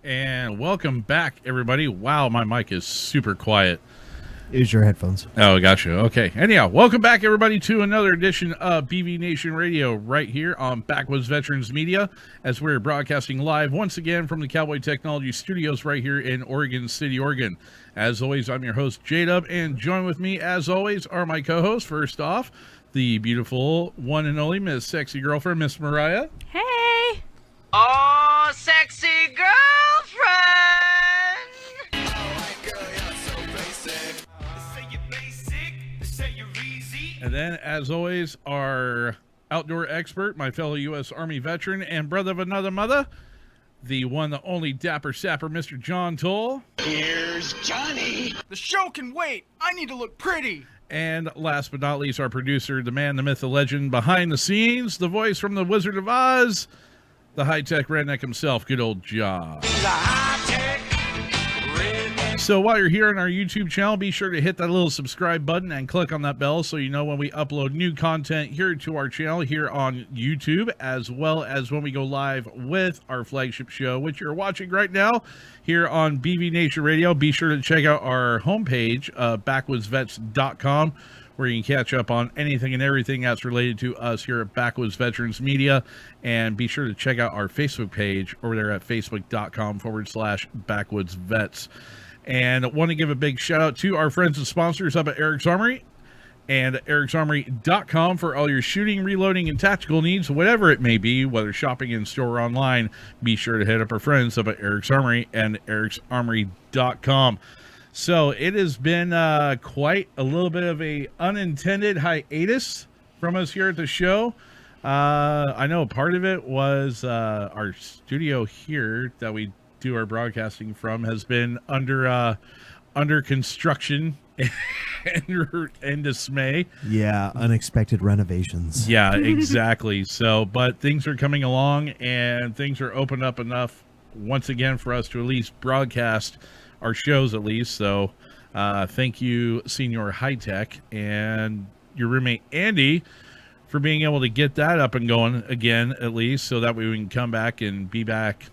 And welcome back, everybody. Wow, my mic is super quiet. Use your headphones. Oh, gotcha. Okay. Anyhow, welcome back, everybody, to another edition of BV Nation Radio right here on Backwoods Veterans Media, as we're broadcasting live once again from the Cowboy Technology Studios right here in Oregon City, Oregon. As always, I'm your host, J-Dub, and join with me, as always, are my co-hosts. First off, the beautiful one and only Miss Sexy Girlfriend, Miss Mariah. Hey! Oh, sexy girlfriend! And then, as always, our outdoor expert, my fellow U.S. Army veteran and brother of another mother, the one, the only dapper sapper, Mr. John Toll. Here's Johnny. The show can wait. I need to look pretty. And last but not least, our producer, the man, the myth, the legend, behind the scenes, the voice from the Wizard of Oz, the high-tech redneck himself, good old Jaw. So while you're here on our YouTube channel, be sure to hit that little subscribe button and click on that bell so you know when we upload new content here to our channel here on YouTube, as well as when we go live with our flagship show, which you're watching right now here on BV Nation Radio. Be sure to check out our homepage, backwoodsvets.com, where you can catch up on anything and everything that's related to us here at Backwoods Veterans Media. And be sure to check out our Facebook page over there at facebook.com/backwoodsvets. And I want to give a big shout out to our friends and sponsors up at Eric's Armory and ericsarmory.com for all your shooting, reloading, and tactical needs, whatever it may be, whether shopping in store or online. Be sure to hit up our friends up at Eric's Armory and ericsarmory.com. So it has been quite a little bit of a unintended hiatus from us here at the show. I know part of it was our studio here that we do our broadcasting from has been under construction and dismay. Yeah, unexpected renovations. Yeah, exactly. So, but things are coming along and things are opened up enough once again for us to at least broadcast our shows at least. So, thank you, Senior High Tech, and your roommate Andy for being able to get that up and going again at least, so that way we can come back and be back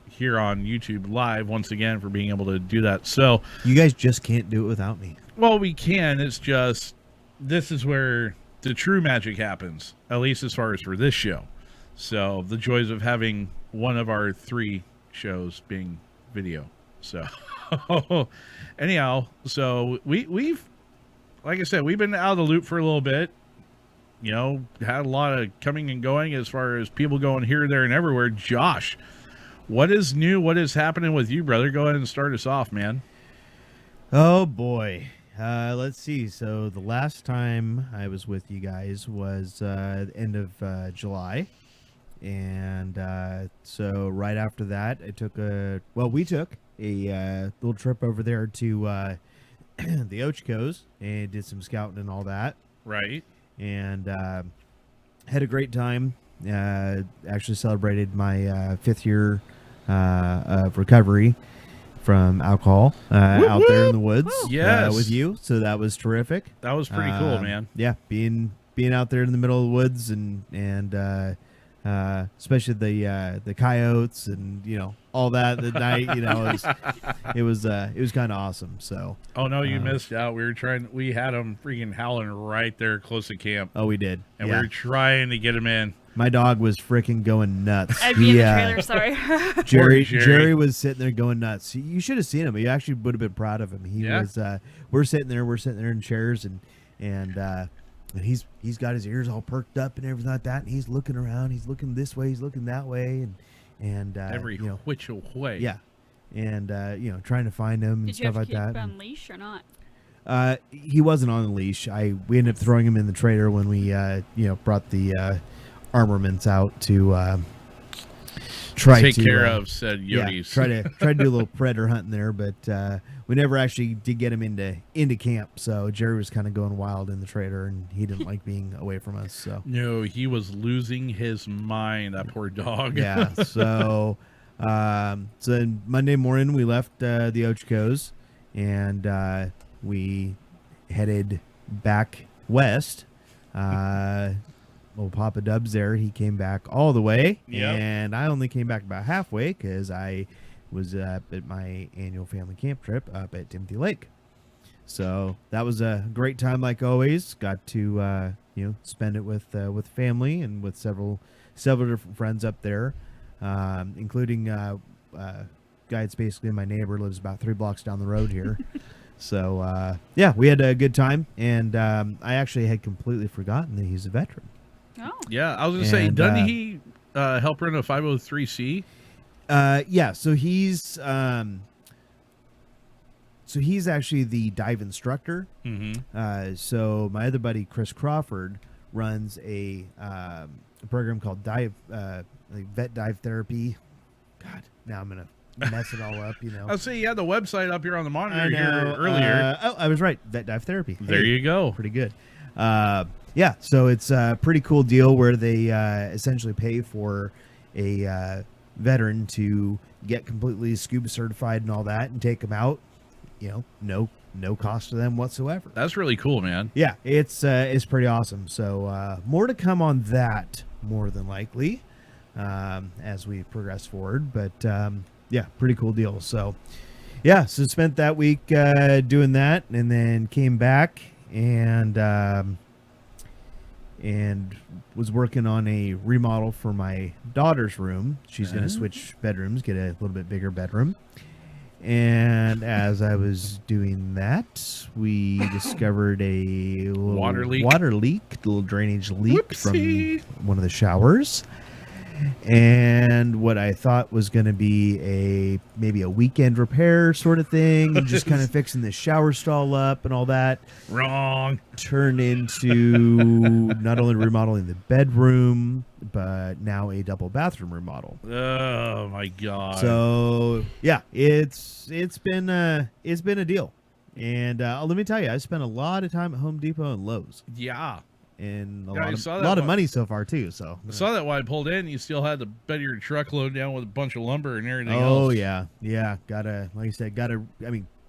here on YouTube live once again for being able to do that. So you guys just can't do it without me. Well, we can. It's just this is where the true magic happens, at least as far as for this show. So the joys of having one of our 3 shows being video. So anyhow, so we've, like I said, we've been out of the loop for a little bit. You know, had a lot of coming and going as far as people going here, there, and everywhere. Josh, what is new? What is happening with you, brother? Go ahead and start us off, man. Oh boy. Let's see. So the last time I was with you guys was the end of July. And so right after that, we took a little trip over there to the Ochcos and did some scouting and all that. Right. And had a great time. Actually celebrated my 5th year of recovery from alcohol out there in the woods. Yes. With you. So that was terrific. That was pretty cool, man. Yeah, being out there in the middle of the woods and especially the coyotes and all that the night, it was kind of awesome. So oh no, you missed out. We had them freaking howling right there close to camp. Oh, we did, and we were trying to get them in. My dog was freaking going nuts. I'd be in the trailer, sorry. Jerry was sitting there going nuts. You should have seen him. You actually would have been proud of him. He was. We're sitting there in chairs and he's got his ears all perked up and everything like that, and he's looking around. He's looking this way. He's looking that way, and every which way. Yeah, and trying to find him and stuff like that. Did you have to keep on leash or not? He wasn't on a leash. We ended up throwing him in the trailer when we brought the armaments out to try take to care of said yotis. Yeah, try to do a little predator hunting there, but we never actually did get him into camp. So Jerry was kind of going wild in the trailer, and he didn't like being away from us. So no, he was losing his mind. That poor dog. Yeah. So then Monday morning we left the Ochcos, and we headed back west. Old Papa Dubs there, he came back all the way, and I only came back about halfway because I was up at my annual family camp trip up at Timothy Lake. So that was a great time, like always. Got to spend it with family and with several different friends up there, including guy that's basically my neighbor, lives about 3 blocks down the road here. So we had a good time, and I actually had completely forgotten that he's a veteran. Oh. Yeah, I was going to say, doesn't he help run a 503C? Yeah, so he's actually the dive instructor. Mm-hmm. So my other buddy, Chris Crawford, runs a program called Vet Dive Therapy. God, now I'm going to mess it all up, I'll say you had the website up here on the monitor here earlier. I was right. Vet Dive Therapy. There you go. Pretty good. Yeah, so it's a pretty cool deal where they essentially pay for a veteran to get completely scuba certified and all that, and take them out. No cost to them whatsoever. That's really cool, man. Yeah, it's pretty awesome. So more to come on that, more than likely, as we progress forward. But yeah, pretty cool deal. So yeah, so spent that week doing that, and then came back and was working on a remodel for my daughter's room. She's going to switch bedrooms, get a little bit bigger bedroom. And as I was doing that, we discovered a little water leak, little drainage leak Whoopsie. From one of the showers. And what I thought was going to be maybe a weekend repair sort of thing, and just kind of fixing the shower stall up and all that. Wrong. Turned into not only remodeling the bedroom, but now a double bathroom remodel. Oh my God. So yeah, it's been a deal. And let me tell you, I spent a lot of time at Home Depot and Lowe's. Yeah. And a I lot of money so far too. So I saw that when I pulled in, you still had the bed of your truck loaded down with a bunch of lumber and everything else. Oh yeah. Like you said,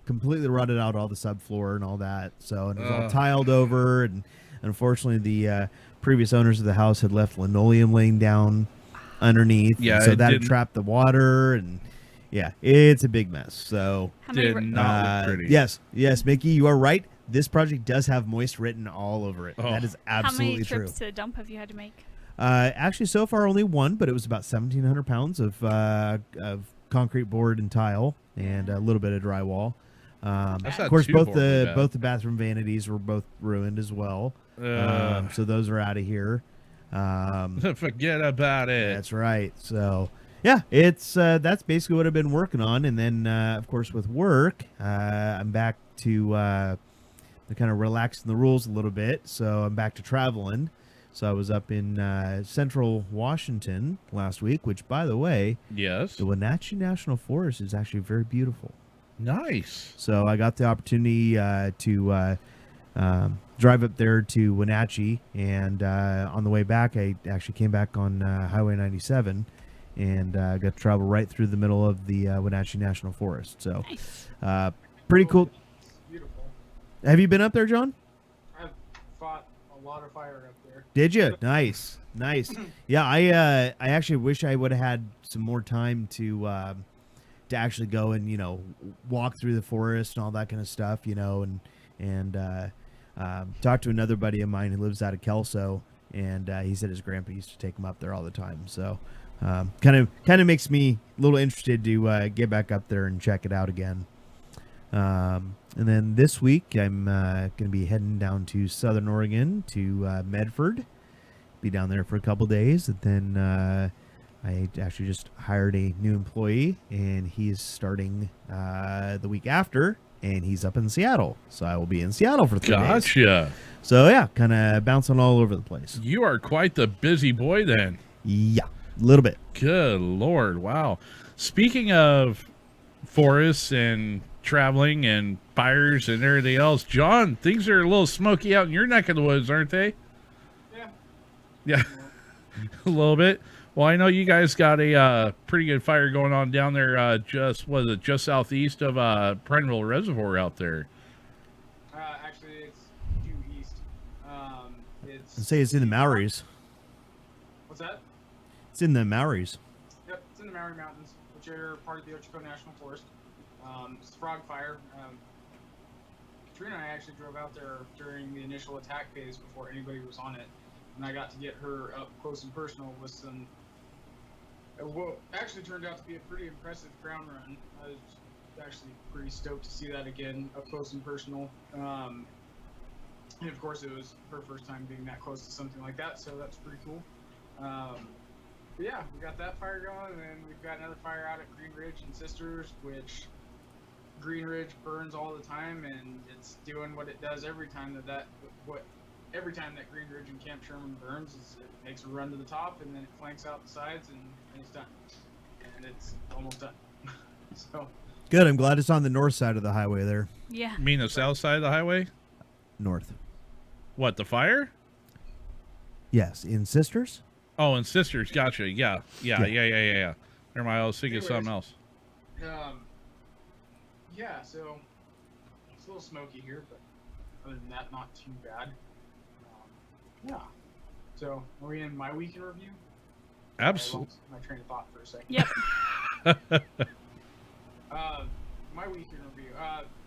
completely rotted out all the subfloor and all that. So and it was all tiled over, and unfortunately the previous owners of the house had left linoleum laying down underneath. Yeah, so that had trapped the water, and yeah, it's a big mess. So How many did not look pretty. Yes, Mickey, you are right. this project does have moist written all over it. Oh. That is How many absolutely true. trips to the dump have you had to make? Actually, so far only one, but it was about 1,700 pounds of concrete board and tile, and a little bit of drywall. That's Of not course, too both horribly bad. the bathroom vanities were both ruined as well. Ugh. So those are out of here. Forget about it. That's right. So yeah, it's that's basically what I've been working on, and then of course with work, I'm back to kind of relaxing the rules a little bit. So I'm back to traveling. So I was up in central Washington last week, which, by the way, Yes. the Wenatchee National Forest is actually very beautiful. Nice. So I got the opportunity to drive up there to Wenatchee, and on the way back, I actually came back on Highway 97, and got to travel right through the middle of the Wenatchee National Forest. So Nice. pretty cool. Beautiful. Have you been up there, John? I've fought a lot of fire up there. Did you? Nice. Yeah, I actually wish I would have had some more time to actually go and walk through the forest and all that kind of stuff, and talk to another buddy of mine who lives out of Kelso, and he said his grandpa used to take him up there all the time. So kind of makes me a little interested to get back up there and check it out again. And then this week I'm going to be heading down to Southern Oregon to Medford. Be down there for a couple days, and then I actually just hired a new employee, and he's starting the week after, and he's up in Seattle. So I will be in Seattle for 3 days. Gotcha. So yeah, kind of bouncing all over the place. You are quite the busy boy then. Yeah, a little bit. Good Lord. Wow. Speaking of forests and traveling and fires and everything else, John, things are a little smoky out in your neck of the woods, aren't they? Yeah. Yeah. A little bit. Well, I know you guys got a pretty good fire going on down there, just southeast of Prineville Reservoir out there. Actually, it's due east. I'd say it's in the Maoris. What's that? It's in the Maoris. Yep, it's in the Maori Mountains, which are part of the Ochoco National Forest. It's the frog fire. Katrina and I actually drove out there during the initial attack phase before anybody was on it, and I got to get her up close and personal with some. What actually turned out to be a pretty impressive ground run. I was actually pretty stoked to see that again up close and personal. And of course, it was her first time being that close to something like that, so that's pretty cool. But yeah, we got that fire going, and then we've got another fire out at Green Ridge and Sisters, which Green Ridge burns all the time, and it's doing what it does every time every time that Green Ridge and Camp Sherman burns, is it makes a run to the top, and then it flanks out the sides, and it's done. And it's almost done. So Good. I'm glad it's on the north side of the highway there. Yeah. You mean the south side of the highway? North. What, the fire? Yes, in Sisters. Oh, and Sisters. Gotcha. Yeah. Never mind. I was thinking of something else. yeah, so it's a little smoky here, but other than that, not too bad. Yeah. So, are we in my week in review? Absolutely. I lost my train of thought for a second. Yep. My week in review.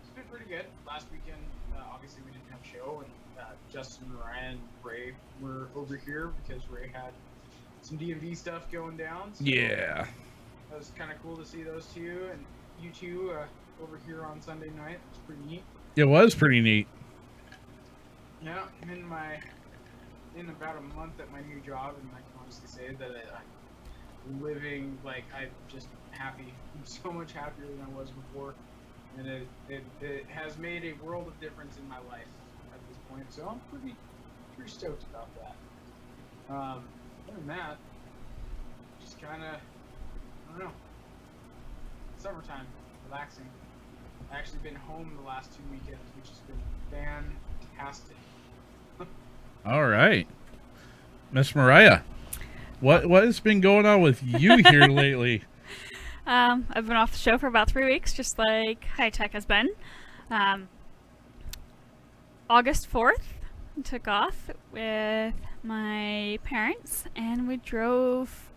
It's been pretty good. Last weekend, obviously we didn't have a show, and Justin, Ryan, and Ray were over here because Ray had some DMV stuff going down. So Yeah. It was kind of cool to see those two, and you two over here on Sunday night. It's pretty neat. It was pretty neat. Yeah, I'm in about a month at my new job, and I can honestly say that I'm living like I'm just happy. I'm so much happier than I was before, and it has made a world of difference in my life at this point. So I'm pretty stoked about that. Other than that, just kind of I don't know. Summertime, relaxing. I've actually been home the last 2 weekends, which has been fantastic. All right. Miss Mariah, what has been going on with you here lately? I've been off the show for about 3 weeks, just like High Tech has been. August 4th, I took off with my parents, and we drove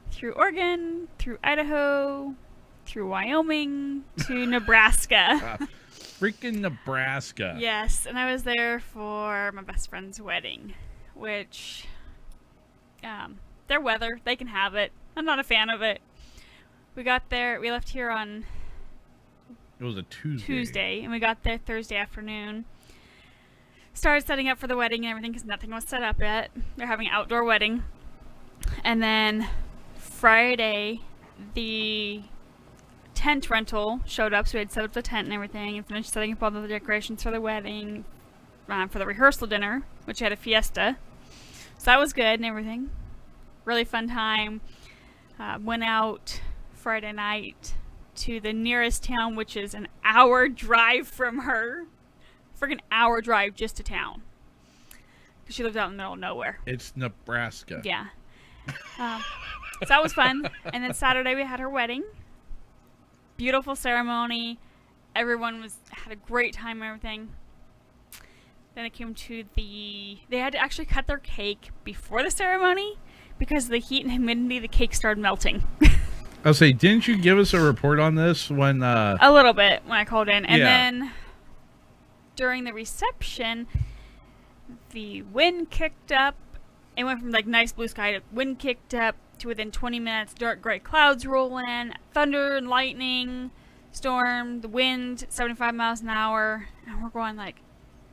through Oregon, through Idaho, through Wyoming, to Nebraska. Freaking Nebraska. Yes, and I was there for my best friend's wedding, which, their weather, they can have it. I'm not a fan of it. We left here on It was a Tuesday, and we got there Thursday afternoon. Started setting up for the wedding and everything because nothing was set up yet. They're having an outdoor wedding. And then Friday, the tent rental showed up, so we had set up the tent and everything and finished setting up all the decorations for the wedding, for the rehearsal dinner, which had a fiesta. So that was good and everything. Really fun time. Went out Friday night to the nearest town, which is an hour drive from her. Freaking hour drive just to town. Because she lives out in the middle of nowhere. It's Nebraska. Yeah. So that was fun. And then Saturday we had her wedding. Beautiful ceremony. Everyone had a great time and everything. Then it came to they had to actually cut their cake before the ceremony because of the heat and humidity. The cake started melting. I'll say, didn't you give us a report on this when? A little bit when I called in, and Yeah. then during the reception, the wind kicked up. It went from like nice blue sky to wind kicked up to within 20 minutes, dark gray clouds roll in, thunder and lightning, storm, the wind 75 miles an hour, and we're going like,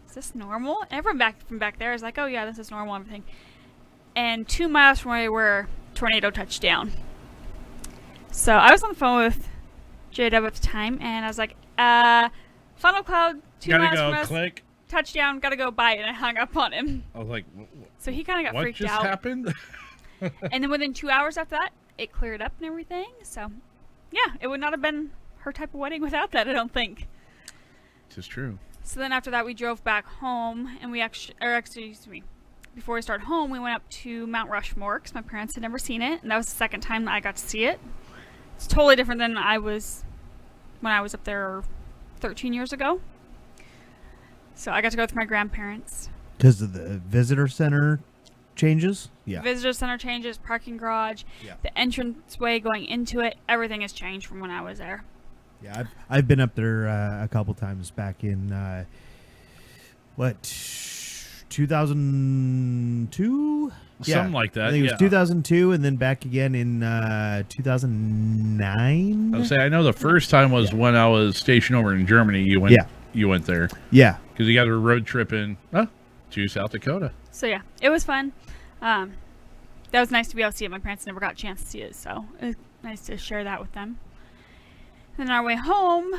is this normal? And everyone from back there is like, oh yeah, this is normal and everything. And 2 miles from where we were, tornado touched down. So I was on the phone with J-Dub at the time, and I was like, funnel cloud, 2 Gotta miles from go. us, Click. touchdown, gotta go, bye, and I hung up on him. I was like, So he kind of got what freaked just out. happened? And then within 2 hours after that, it cleared up and everything. So, yeah, it would not have been her type of wedding without that, I don't think. This is true. So then after that, we drove back home, and before we started home, we went up to Mount Rushmore because my parents had never seen it, and that was the second time that I got to see it. It's totally different than when I was up there 13 years ago. So I got to go with my grandparents. Because of the visitor center changes? Yeah. Visitor center changes, parking garage, the entranceway going into it, everything has changed from when I was there. Yeah, I've been up there a couple times back in 2002? Something like that. I think it was 2002, and then back again in 2009. I would say I know the first time was when I was stationed over in Germany. You went. Yeah. You went there Yeah. because you got a road trip in to South Dakota. So yeah, it was fun. That was nice to be able to see it. My parents never got a chance to see it, so it was nice to share that with them. Then our way home,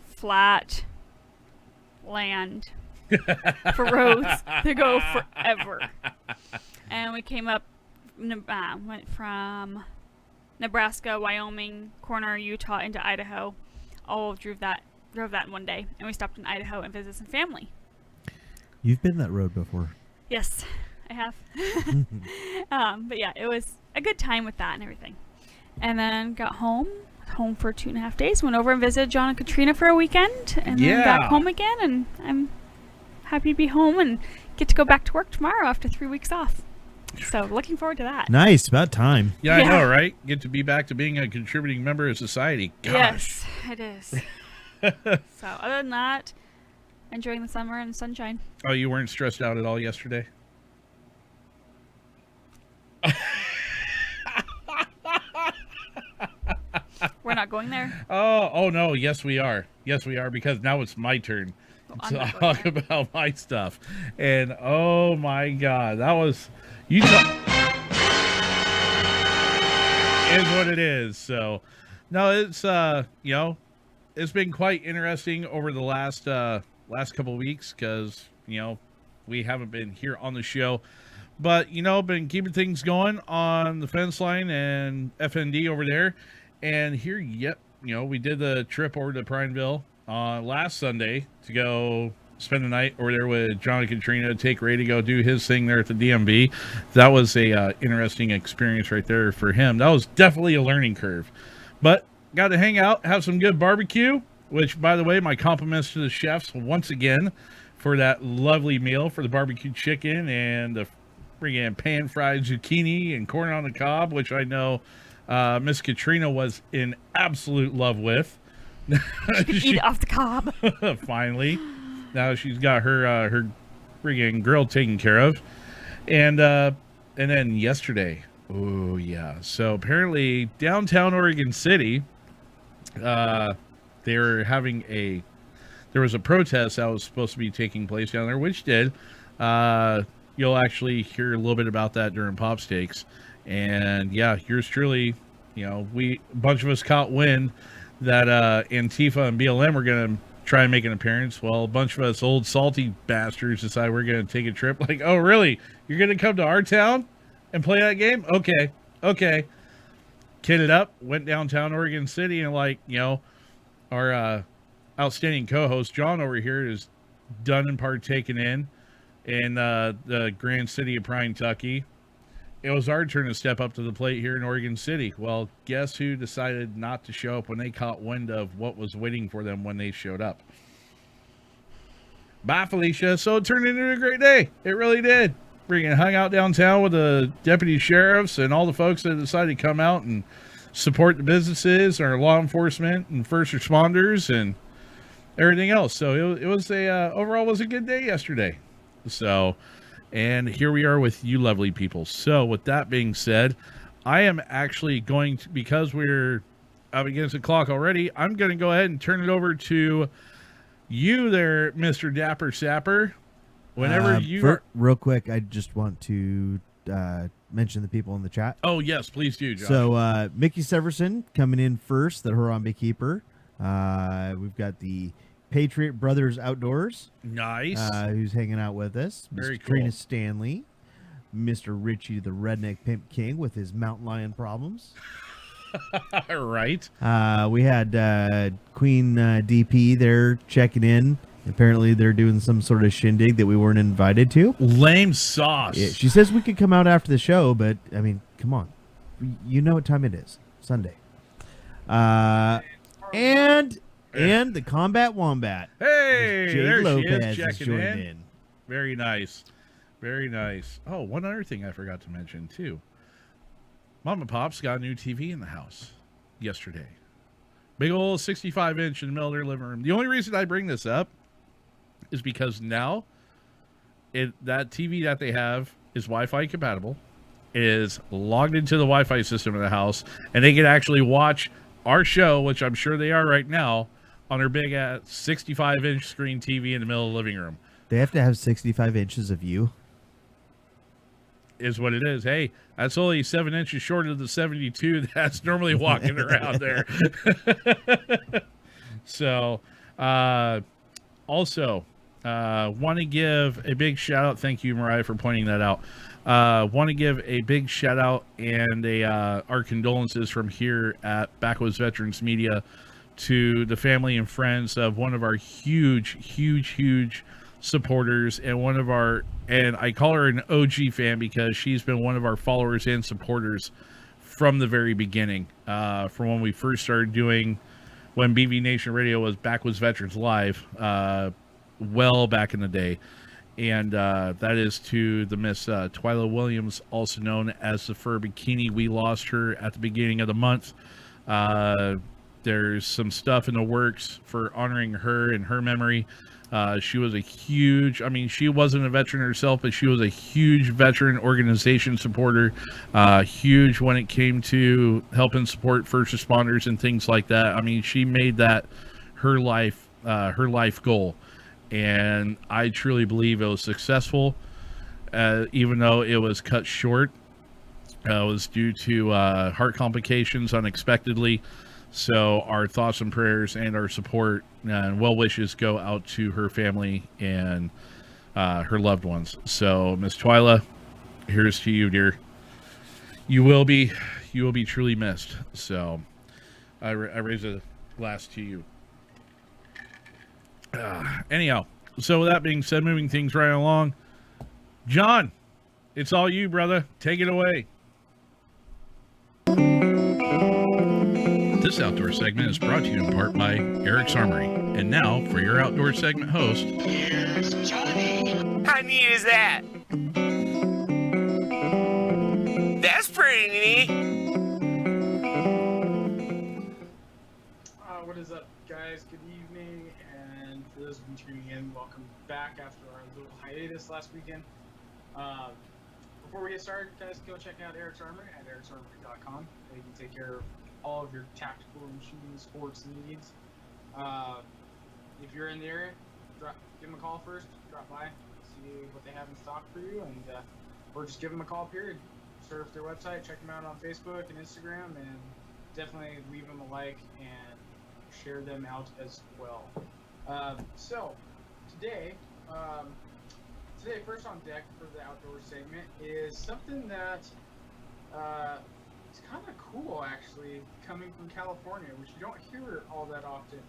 flat land for roads to go forever. And we came up, went from Nebraska, Wyoming, corner Utah into Idaho. All drove that in one day, and we stopped in Idaho and visited some family. You've been that road before. Yes, I have. But yeah, it was a good time with that and everything. And then got home for 2.5 days. Went over and visited John and Katrina for a weekend, and then back home again. And I'm happy to be home and get to go back to work tomorrow after 3 weeks off. So looking forward to that. Nice. About time. Yeah, I know, right? Get to be back to being a contributing member of society. Gosh. Yes, it is. So other than that, enjoying the summer and sunshine. Oh, you weren't stressed out at all yesterday? We're not going there. Oh no, yes we are. Yes we are, because now it's my turn I'm to not going talk there. about my stuff. And oh my god, that was is what it is. So no, it's it's been quite interesting over the last couple of weeks because we haven't been here on the show, but been keeping things going on the fence line and FND over there. And here, we did the trip over to Prineville last Sunday to go spend the night over there with John and Katrina, take Ray to go do his thing there at the DMV. That was a interesting experience right there for him. That was definitely a learning curve. But got to hang out, have some good barbecue, which, by the way, my compliments to the chefs once again for that lovely meal, for the barbecue chicken and the friggin' pan-fried zucchini and corn on the cob, which I know Miss Katrina was in absolute love with. She could eat it off the cob. Finally, now she's got her friggin' grill taken care of, and then yesterday, oh yeah. So apparently downtown Oregon City, they were having there was a protest that was supposed to be taking place down there, which did. You'll actually hear a little bit about that during Pop Stakes. And yeah, yours truly, a bunch of us caught wind that Antifa and BLM were going to try and make an appearance. Well, a bunch of us old salty bastards decided we're going to take a trip. Like, oh, really? You're going to come to our town and play that game? Okay. Kitted up, went downtown Oregon City, and our outstanding co-host John over here is done and partaken in the grand city of Pine Tucky. It was our turn to step up to the plate here in Oregon City. Well, guess who decided not to show up when they caught wind of what was waiting for them when they showed up? Bye, Felicia. So it turned into a great day. It really did. Freaking hung out downtown with the deputy sheriffs and all the folks that decided to come out and support the businesses, our law enforcement and first responders and everything else. So it was overall was a good day yesterday. So, and here we are with you lovely people. So with that being said, I am actually going to, because we're up against the clock already, I'm going to go ahead and turn it over to you there, Mr. Dapper Sapper. Whenever real quick, I just want to mention the people in the chat. Oh, yes, please do, Josh. So Mickey Severson coming in first, the Huron Beekeeper. We've got the Patriot Brothers Outdoors. Nice. Who's hanging out with us. Very Ms. Trina cool. Stanley. Mr. Richie the Redneck Pimp King with his mountain lion problems. Right. We had Queen DP there checking in. Apparently they're doing some sort of shindig that we weren't invited to. Lame sauce. Yeah, she says we could come out after the show, but I mean, come on. You know what time it is. Sunday. And the Combat Wombat. Hey, Jade there Lopez she is has checking joined in. Very nice. Very nice. Oh, one other thing I forgot to mention, too. Mom and Pop's got a new TV in the house yesterday. Big old 65-inch in the middle of their living room. The only reason I bring this up is because now that TV that they have is Wi-Fi compatible, is logged into the Wi-Fi system in the house, and they can actually watch our show, which I'm sure they are right now, on their big 65-inch screen TV in the middle of the living room. They have to have 65 inches of you. Is what it is. Hey, that's only 7 inches short of the 72 that's normally walking around there. So, also, want to give a big shout out. Thank you, Mariah, for pointing that out. Want to give a big shout out and our condolences from here at Backwoods Veterans Media to the family and friends of one of our huge supporters and I call her an OG fan because she's been one of our followers and supporters from the very beginning, from when we first started doing, when BV Nation Radio was Backwoods Veterans Live, well back in the day. And that is to the Miss Twyla Williams, also known as the Fur Bikini. We lost her at the beginning of the month. There's some stuff in the works for honoring her and her memory. She was she wasn't a veteran herself, but she was a huge veteran organization supporter, huge when it came to helping support first responders and things like that. I mean, she made that her life goal. And I truly believe it was successful, even though it was cut short. It was due to heart complications unexpectedly. So our thoughts and prayers and our support and well wishes go out to her family and her loved ones. So Miss Twyla, here's to you, dear. You will be truly missed. So I raise a glass to you. Anyhow, so with that being said, moving things right along, John, it's all you, brother. Take it away. This outdoor segment is brought to you in part by Eric's Armory. And now, for your outdoor segment host, Here's Johnny. How neat is that? That's pretty neat. What is up, guys? guys? Good evening, and for those of you tuning in, welcome back after our little hiatus last weekend. Before we get started, guys, go check out Eric's Armory at ericsarmory.com. You can take care of all of your tactical and shooting sports needs. If you're in the area, give them a call first, drop by, see what they have in stock for you, and or just give them a call, period. Surf their website, check them out on Facebook and Instagram, and definitely leave them a like and share them out as well. So today first on deck for the outdoor segment is something that it's kind of cool, actually, coming from California, which you don't hear all that often.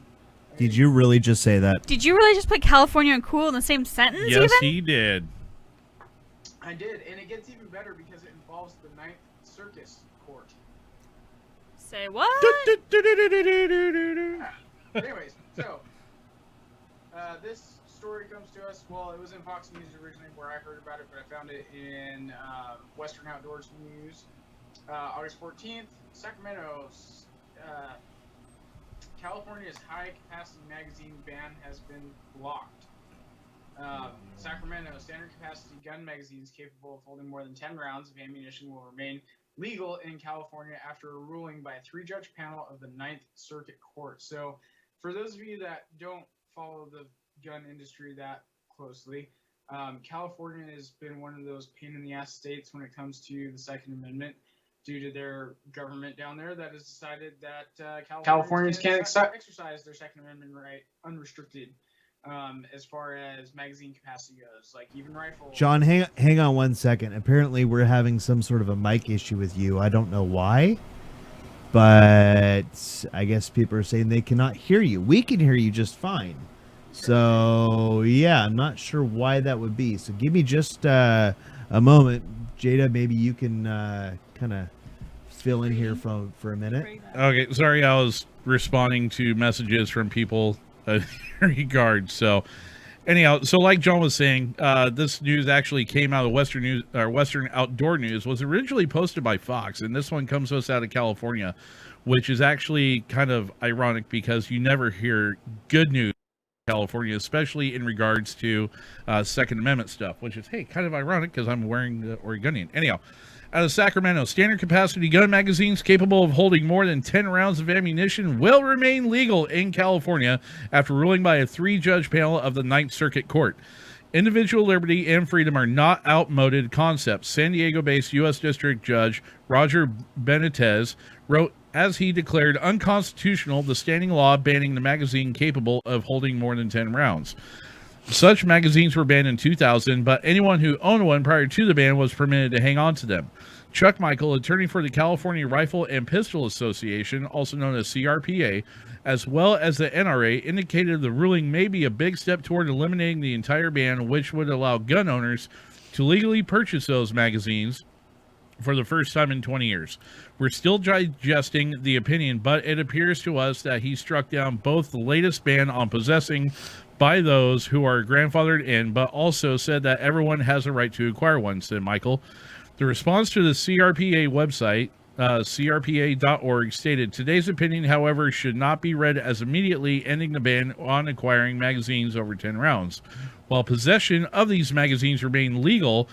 Did you really just say that? Did you really just put California and cool in the same sentence? Yes, even? he did. I did, and it gets even better because it involves the Ninth Circus Court. Say what? Anyways, so this story comes to us. Well, it was in Fox News originally where I heard about it, but I found it in Western Outdoors News. August 14th, Sacramento's California's high-capacity magazine ban has been blocked. Sacramento standard capacity gun magazines capable of holding more than 10 rounds of ammunition will remain legal in California after a ruling by a 3-judge panel of the Ninth Circuit Court. So, for those of you that don't follow the gun industry that closely, California has been one of those pain-in-the-ass states when it comes to the Second Amendment, due to their government down there that has decided that Californians can't exercise their Second Amendment right unrestricted. As far as magazine capacity goes, like even rifles. John, hang on 1 second. Apparently, we're having some sort of a mic issue with you. I don't know why, but I guess people are saying they cannot hear you. We can hear you just fine. So, yeah, I'm not sure why that would be. So give me just a moment. Jada, maybe you can kind of fill in here for a minute. Okay, sorry, I was responding to messages from people in regards. So, anyhow, so like John was saying, this news actually came out of Western News, or Western Outdoor News, was originally posted by Fox, and this one comes to us out of California, which is actually kind of ironic because you never hear good news in California, especially in regards to Second Amendment stuff, which is, hey, kind of ironic because I'm wearing the Oregonian. Anyhow, out of Sacramento, standard capacity gun magazines capable of holding more than 10 rounds of ammunition will remain legal in California after ruling by a 3-judge panel of the Ninth Circuit Court. Individual liberty and freedom are not outmoded concepts, San Diego-based U.S. District Judge Roger Benitez wrote as he declared unconstitutional the standing law banning the magazine capable of holding more than 10 rounds. Such magazines were banned in 2000, but anyone who owned one prior to the ban was permitted to hang on to them. Chuck Michael, attorney for the California Rifle and Pistol Association, also known as CRPA, as well as the NRA, indicated the ruling may be a big step toward eliminating the entire ban, which would allow gun owners to legally purchase those magazines for the first time in 20 years. We're still digesting the opinion, but it appears to us that he struck down both the latest ban on possessing by those who are grandfathered in, but also said that everyone has a right to acquire one, said Michael. The response to the CRPA website, crpa.org, stated, today's opinion, however, should not be read as immediately ending the ban on acquiring magazines over 10 rounds. While possession of these magazines remain legal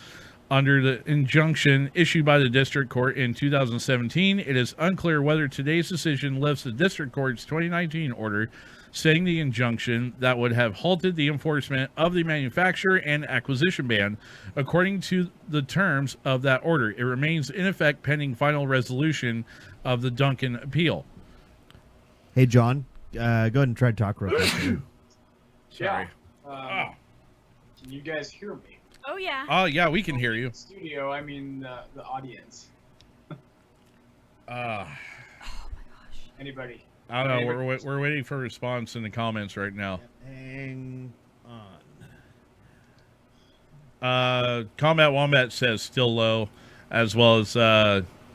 under the injunction issued by the district court in 2017, it is unclear whether today's decision lifts the district court's 2019 order saying the injunction that would have halted the enforcement of the manufacture and acquisition ban. According to the terms of that order, it remains in effect pending final resolution of the Duncan appeal. Hey, John, go ahead and try to talk real quick. Sorry. Can you guys hear me? Oh, yeah. Oh, yeah, we can hear you. Studio, I mean the audience. Oh, my gosh. Anybody? I don't know. We're waiting for a response in the comments right now. Hang on. Combat Wombat says still low, as well as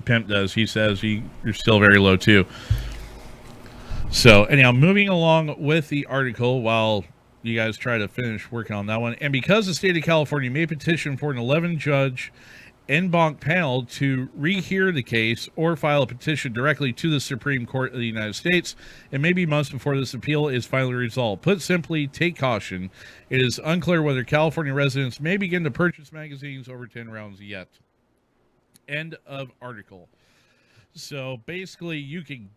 Pimp does. He says you're still very low too. So anyhow, moving along with the article while you guys try to finish working on that one. And because the state of California may petition for an 11-judge en banc panel to rehear the case or file a petition directly to the Supreme Court of the United States. It may be months before this appeal is finally resolved. Put simply, take caution. It is unclear whether California residents may begin to purchase magazines over 10 rounds yet. End of article. So basically, you can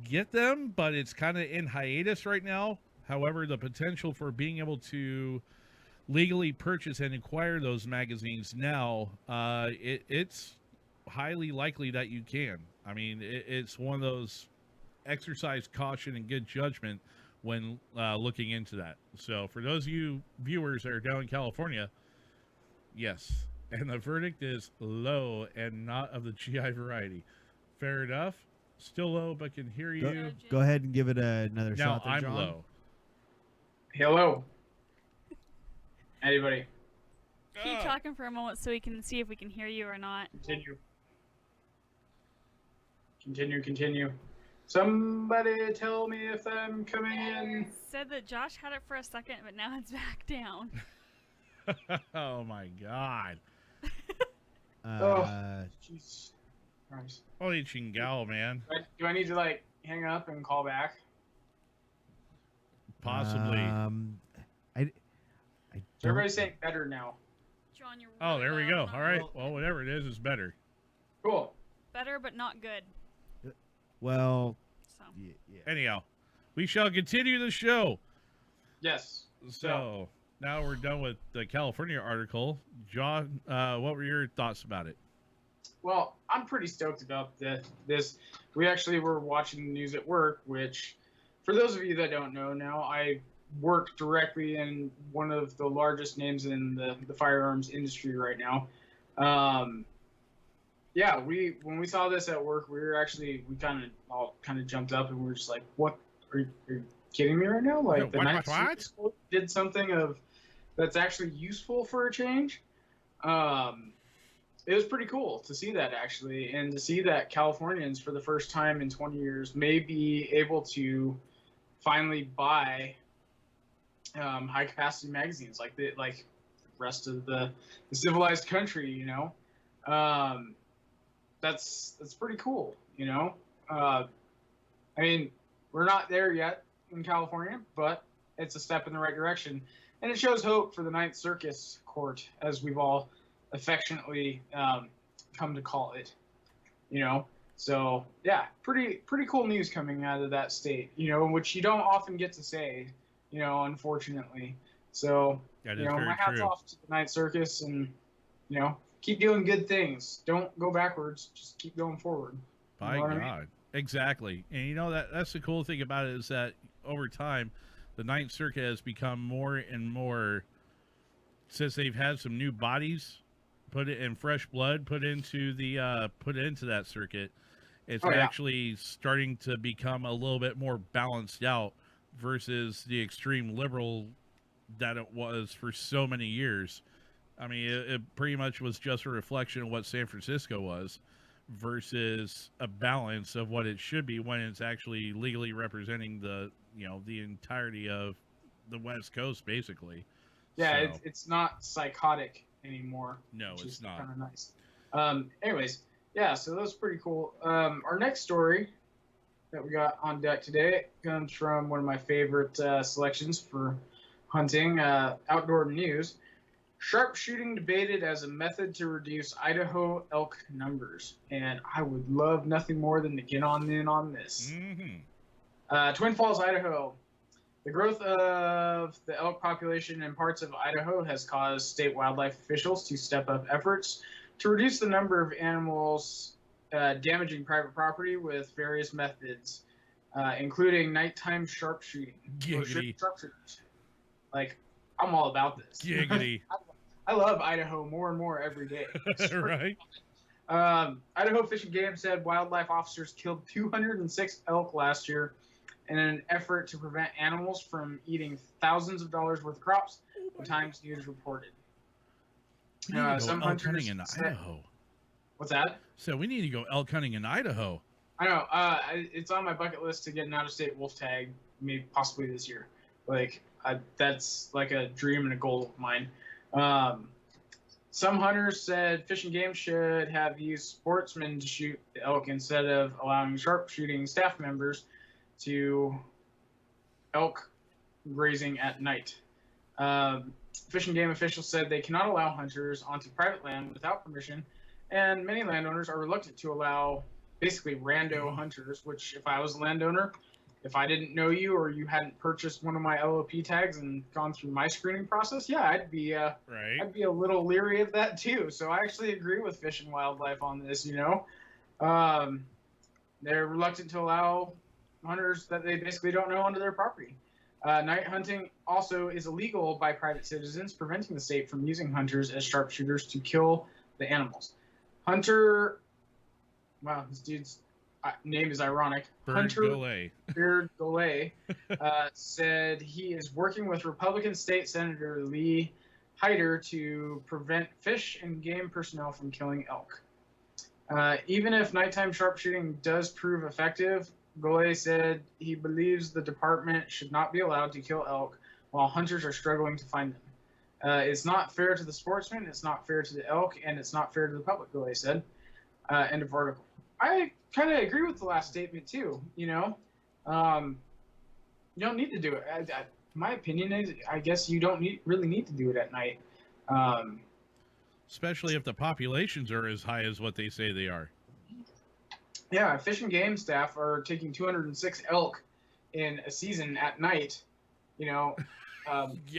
get them, but it's kind of in hiatus right now. However, the potential for being able to legally purchase and acquire those magazines now, it's highly likely that you can. I mean, it's one of those exercise caution and good judgment when looking into that. So for those of you viewers that are down in California, yes. And the verdict is low and not of the GI variety. Fair enough. Still low, but can hear you. Go ahead and give it another Now shot there, I'm John. low. Hello. Anybody? Keep talking for a moment so we can see if we can hear you or not. Continue. Somebody tell me if I'm coming in. Said that Josh had it for a second, but now it's back down. Oh my god. Jeez. Christ. Holy chingal, man. Do I need to like hang up and call back? Possibly. Everybody's saying better now. John, you're Oh, there we really go. loud, All right. not Well, whatever it is, it's better. Cool. better, but not good. Well, So yeah. Anyhow, we shall continue the show. Yes. So now we're done with the California article. John, what were your thoughts about it? Well, I'm pretty stoked about this. We actually were watching the news at work, which, for those of you that don't know now, I work directly in one of the largest names in the firearms industry right now. Yeah, when we saw this at work, we kind of jumped up and we were just like, "What? Are you kidding me right now?" Like the Ninth Circuit did something that's actually useful for a change. It was pretty cool to see that, actually, and to see that Californians, for the first time in 20 years, may be able to finally buy high-capacity magazines like the rest of the civilized country. You know, that's pretty cool. You know, I mean, we're not there yet in California, but it's a step in the right direction, and it shows hope for the Ninth Circus Court, as we've all affectionately come to call it, you know. So yeah, pretty cool news coming out of that state, you know, which you don't often get to say, you know, unfortunately. So you know, my hat's off to the Ninth Circus, and you know, keep doing good things. Don't go backwards, just keep going forward. By God, exactly. And you know, that's the cool thing about it, is that over time, the Ninth Circuit has become more and more, since they've had some new bodies put it in, fresh blood put into that circuit, it's actually starting to become a little bit more balanced out versus the extreme liberal that it was for so many years. I mean, it pretty much was just a reflection of what San Francisco was versus a balance of what it should be when it's actually legally representing the entirety of the West Coast, basically. Yeah, So, it's not psychotic anymore. No, which it's is not. Kind of nice. Anyways, yeah, so that was pretty cool. Our next story that we got on deck today comes from one of my favorite selections for hunting, outdoor news. Sharpshooting debated as a method to reduce Idaho elk numbers. And I would love nothing more than to get on in on this. Mm-hmm. Twin Falls, Idaho. The growth of the elk population in parts of Idaho has caused state wildlife officials to step up efforts to reduce the number of animals damaging private property with various methods, including nighttime sharpshooting. Giggity. Sharpshooters. Like, I'm all about this. Giggity. I love Idaho more and more every day. Right? Idaho Fish and Game said wildlife officers killed 206 elk last year in an effort to prevent animals from eating thousands of dollars worth of crops, the Times News reported. Some elk hunting hunters in said, Idaho. What's that? So we need to go elk hunting in Idaho. I know. It's on my bucket list to get an out-of-state wolf tag, maybe possibly this year. Like, that's like a dream and a goal of mine. Some hunters said Fish and Game should have used sportsmen to shoot the elk instead of allowing sharpshooting staff members to elk grazing at night. Fish and Game officials said they cannot allow hunters onto private land without permission, and many landowners are reluctant to allow basically rando hunters, which if I was a landowner, if I didn't know you or you hadn't purchased one of my LOP tags and gone through my screening process, yeah, I'd be a little leery of that too. So I actually agree with Fish and Wildlife on this. They're reluctant to allow hunters that they basically don't know onto their property. Night hunting also is illegal by private citizens, preventing the state from using hunters as sharpshooters to kill the animals. Hunter, wow, this dude's name is ironic. Hunter Beard Golay said he is working with Republican State Senator Lee Hyder to prevent fish and game personnel from killing elk. Even if nighttime sharpshooting does prove effective, Golay said he believes the department should not be allowed to kill elk while hunters are struggling to find them. It's not fair to the sportsmen, it's not fair to the elk, and it's not fair to the public, Golay said. End of article. I kind of agree with the last statement too. You don't need to do it. My opinion is, I guess you don't really need to do it at night. Especially if the populations are as high as what they say they are. Yeah, Fish and Game staff are taking 206 elk in a season at night. Yeah.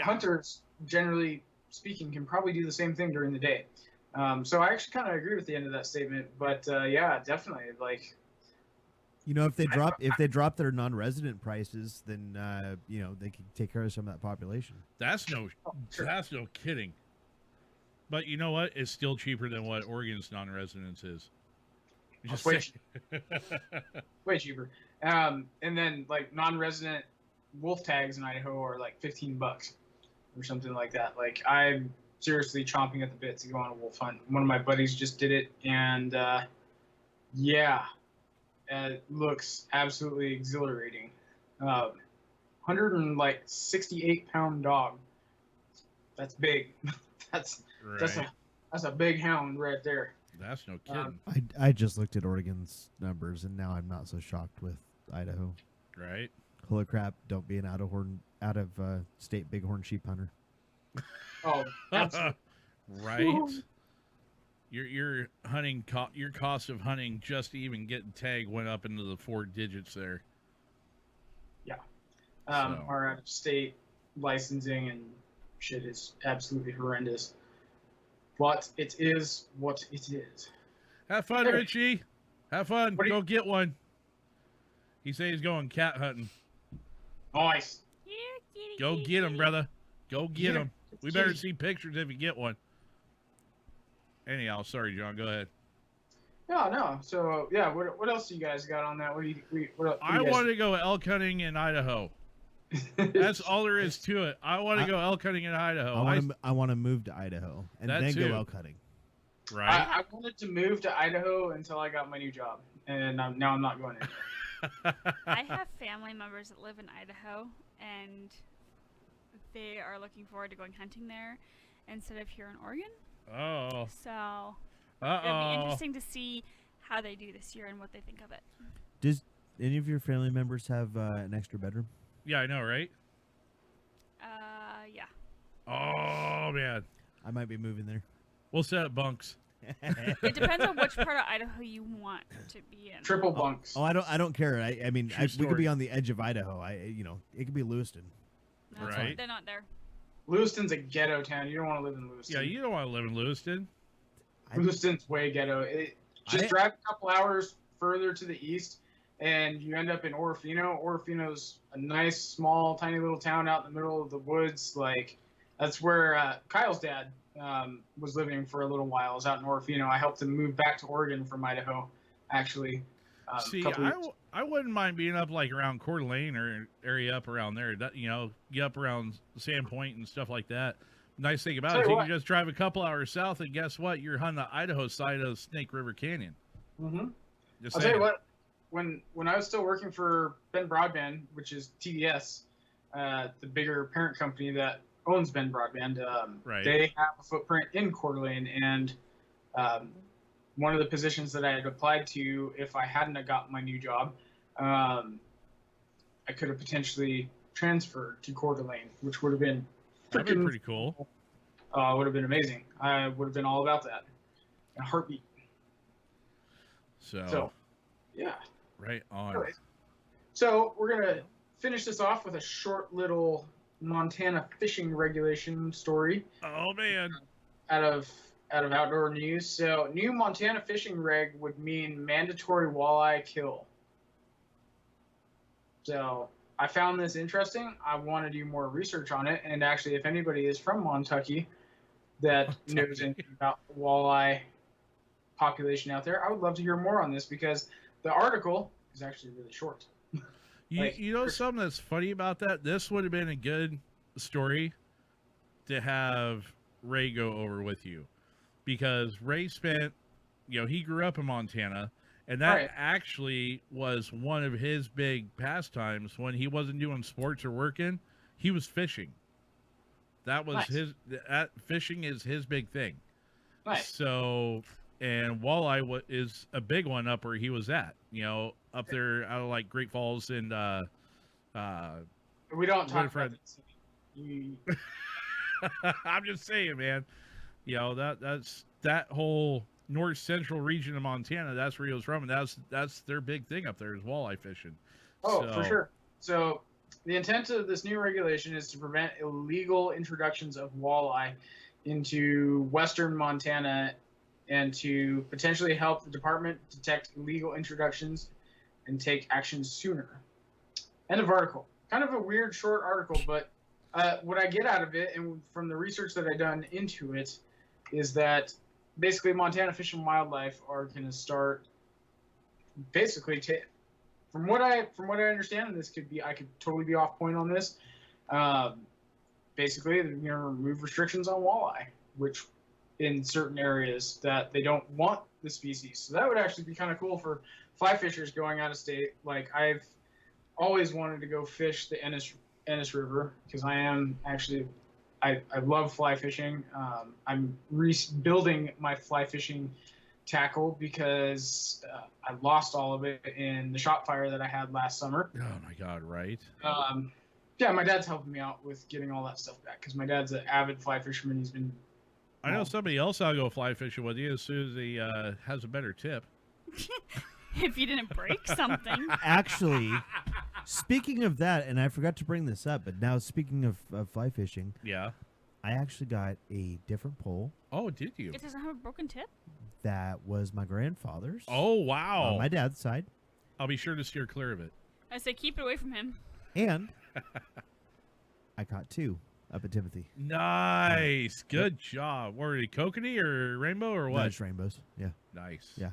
Hunters, generally speaking, can probably do the same thing during the day. So I actually kind of agree with the end of that statement. But yeah, definitely. Like, if they drop their non-resident prices, then they can take care of some of that population. That's no kidding. But you know what? It's still cheaper than what Oregon's non-residence is. Just way cheaper. And then like non-resident wolf tags in Idaho are like $15 or something like that. Like, I'm seriously chomping at the bit to go on a wolf hunt. One of my buddies just did it, and it looks absolutely exhilarating. 168-pound dog. That's big. That's a big hound right there. That's no kidding. I just looked at Oregon's numbers, and now I'm not so shocked with Idaho. Right. Holy crap! Don't be an out of state bighorn sheep hunter. Oh, absolutely. Right. Your hunting your cost of hunting just to even getting tagged went up into the 4 digits there. Yeah. Our out of state licensing and shit is absolutely horrendous. But it is what it is. Have fun, Richie. Have fun. Go get one. He said he's going cat hunting. Nice. Go get him, brother. Go get him. We better see pictures if you get one. Anyhow, sorry, John. Go ahead. No. So, yeah, what else do you guys got on that? I want to go elk hunting in Idaho. That's all there is to it. I want to go elk hunting in Idaho. I want to move to Idaho and then go elk hunting. Right. I wanted to move to Idaho until I got my new job, and now I'm not going anywhere. I have family members that live in Idaho, and they are looking forward to going hunting there instead of here in Oregon. Oh. So it'll be interesting to see how they do this year and what they think of it. Does any of your family members have an extra bedroom? Yeah, I know, right? Yeah. Oh, man. I might be moving there. We'll set up bunks. It depends on which part of Idaho you want to be in. Triple bunks. I don't care. I mean, we could story. be on the edge of Idaho. It could be Lewiston. No, Right. They're not there. Lewiston's a ghetto town. You don't want to live in Lewiston. Yeah, you don't want to live in Lewiston. Lewiston's way ghetto. Drive a couple hours further to the east, and you end up in Orofino. Orofino's a nice, small, tiny little town out in the middle of the woods. Like, that's where Kyle's dad was living for a little while. I was out in Orofino. I helped him move back to Oregon from Idaho, actually. See, I wouldn't mind being up like around Coeur d'Alene or area up around there. That, get up around Sandpoint and stuff like that. Nice thing about it is you can just drive a couple hours south, and guess what? You're on the Idaho side of Snake River Canyon. Mm-hmm. Just I'll tell you what. When I was still working for Ben Broadband, which is TDS, the bigger parent company that owns Ben Broadband. Right. They have a footprint in Coeur d'Alene, and one of the positions that I had applied to, if I hadn't have gotten my new job, I could have potentially transferred to Coeur d'Alene, which would have been That'd be pretty cool. would have been amazing. I would have been all about that in a heartbeat. So yeah. Right on. Anyway, so we're gonna finish this off with a short little Montana fishing regulation story Oh man. out of outdoor news. So new Montana fishing reg would mean mandatory walleye kill. So I found this interesting. I want to do more research on it, and actually, if anybody is from Montucky that knows anything about walleye population out there, I would love to hear more on this because the article is actually really short. You know something that's funny about that? This would have been a good story to have Ray go over with you, because Ray spent, he grew up in Montana, and that Right. actually was one of his big pastimes when he wasn't doing sports or working. He was fishing. That was Nice. fishing is his big thing. Nice. So, and walleye is a big one up where he was at, up there out of like Great Falls and We don't talk Fred. about this. You- I'm just saying, man. That's that whole north central region of Montana. That's where he was from, and that's their big thing up there is walleye fishing. Oh, So- for sure. So the intent of this new regulation is to prevent illegal introductions of walleye into western Montana and to potentially help the department detect illegal introductions and take action sooner. End of article. Kind of a weird short article, but what I get out of it and from the research that I've done into it is that basically Montana Fish and Wildlife are going to start basically from what I understand, and this could be, I could totally be off point on this. Basically, they're going to remove restrictions on walleye, which in certain areas that they don't want the species. So that would actually be kind of cool for fly fishers going out of state. Like I've always wanted to go fish the Ennis River because I love fly fishing. I'm rebuilding my fly fishing tackle because I lost all of it in the shot fire that I had last summer. Oh my God! Right? Yeah, my dad's helping me out with getting all that stuff back because my dad's an avid fly fisherman. He's been. I know somebody else I'll go fly fishing with you as soon as he has a better tip. If you didn't break something. Actually, speaking of that, and I forgot to bring this up, but now speaking of fly fishing, Yeah. I actually got a different pole Oh, did you? It doesn't have a broken tip? that was my grandfather's. Oh, wow. On my dad's side. I'll be sure to steer clear of it. I say keep it away from him. And I caught two up at Timothy. Nice. Good job. Were they kokanee or rainbow or what? Dutch rainbows. Yeah. Nice. Yeah.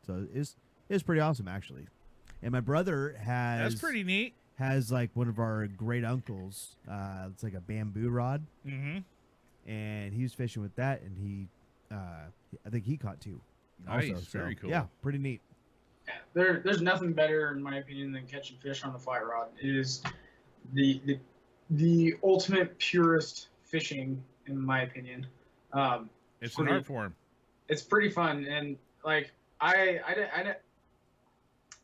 So it's pretty awesome, actually. And my brother That's pretty neat. has like one of our great uncles. It's like a bamboo rod, Mm-hmm. and he was fishing with that, and he, I think he caught two. Nice. Also, so, Very cool. Yeah, pretty neat. There's nothing better, in my opinion, than catching fish on a fly rod. It is the ultimate purest fishing, in my opinion. It's an art form. It's pretty fun, and like I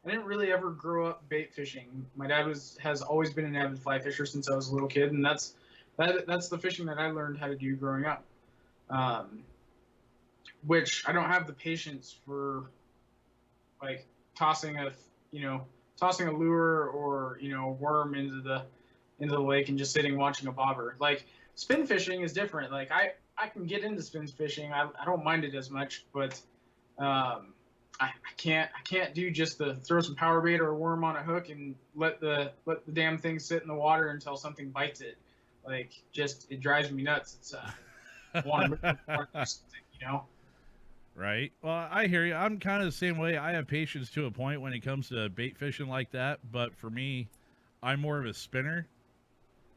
didn't really ever grow up bait fishing. My dad has always been an avid fly fisher since I was a little kid, and that's the fishing that I learned how to do growing up. Which I don't have the patience for, like tossing a lure or a worm into the lake and just sitting watching a bobber. Like spin fishing is different. Like I can get into spin fishing. I don't mind it as much, but I can't do just the throw some power bait or a worm on a hook and let the damn thing sit in the water until something bites it. Like just it drives me nuts. It's want to do something, Right. Well, I hear you. I'm kind of the same way. I have patience to a point when it comes to bait fishing like that. But for me, I'm more of a spinner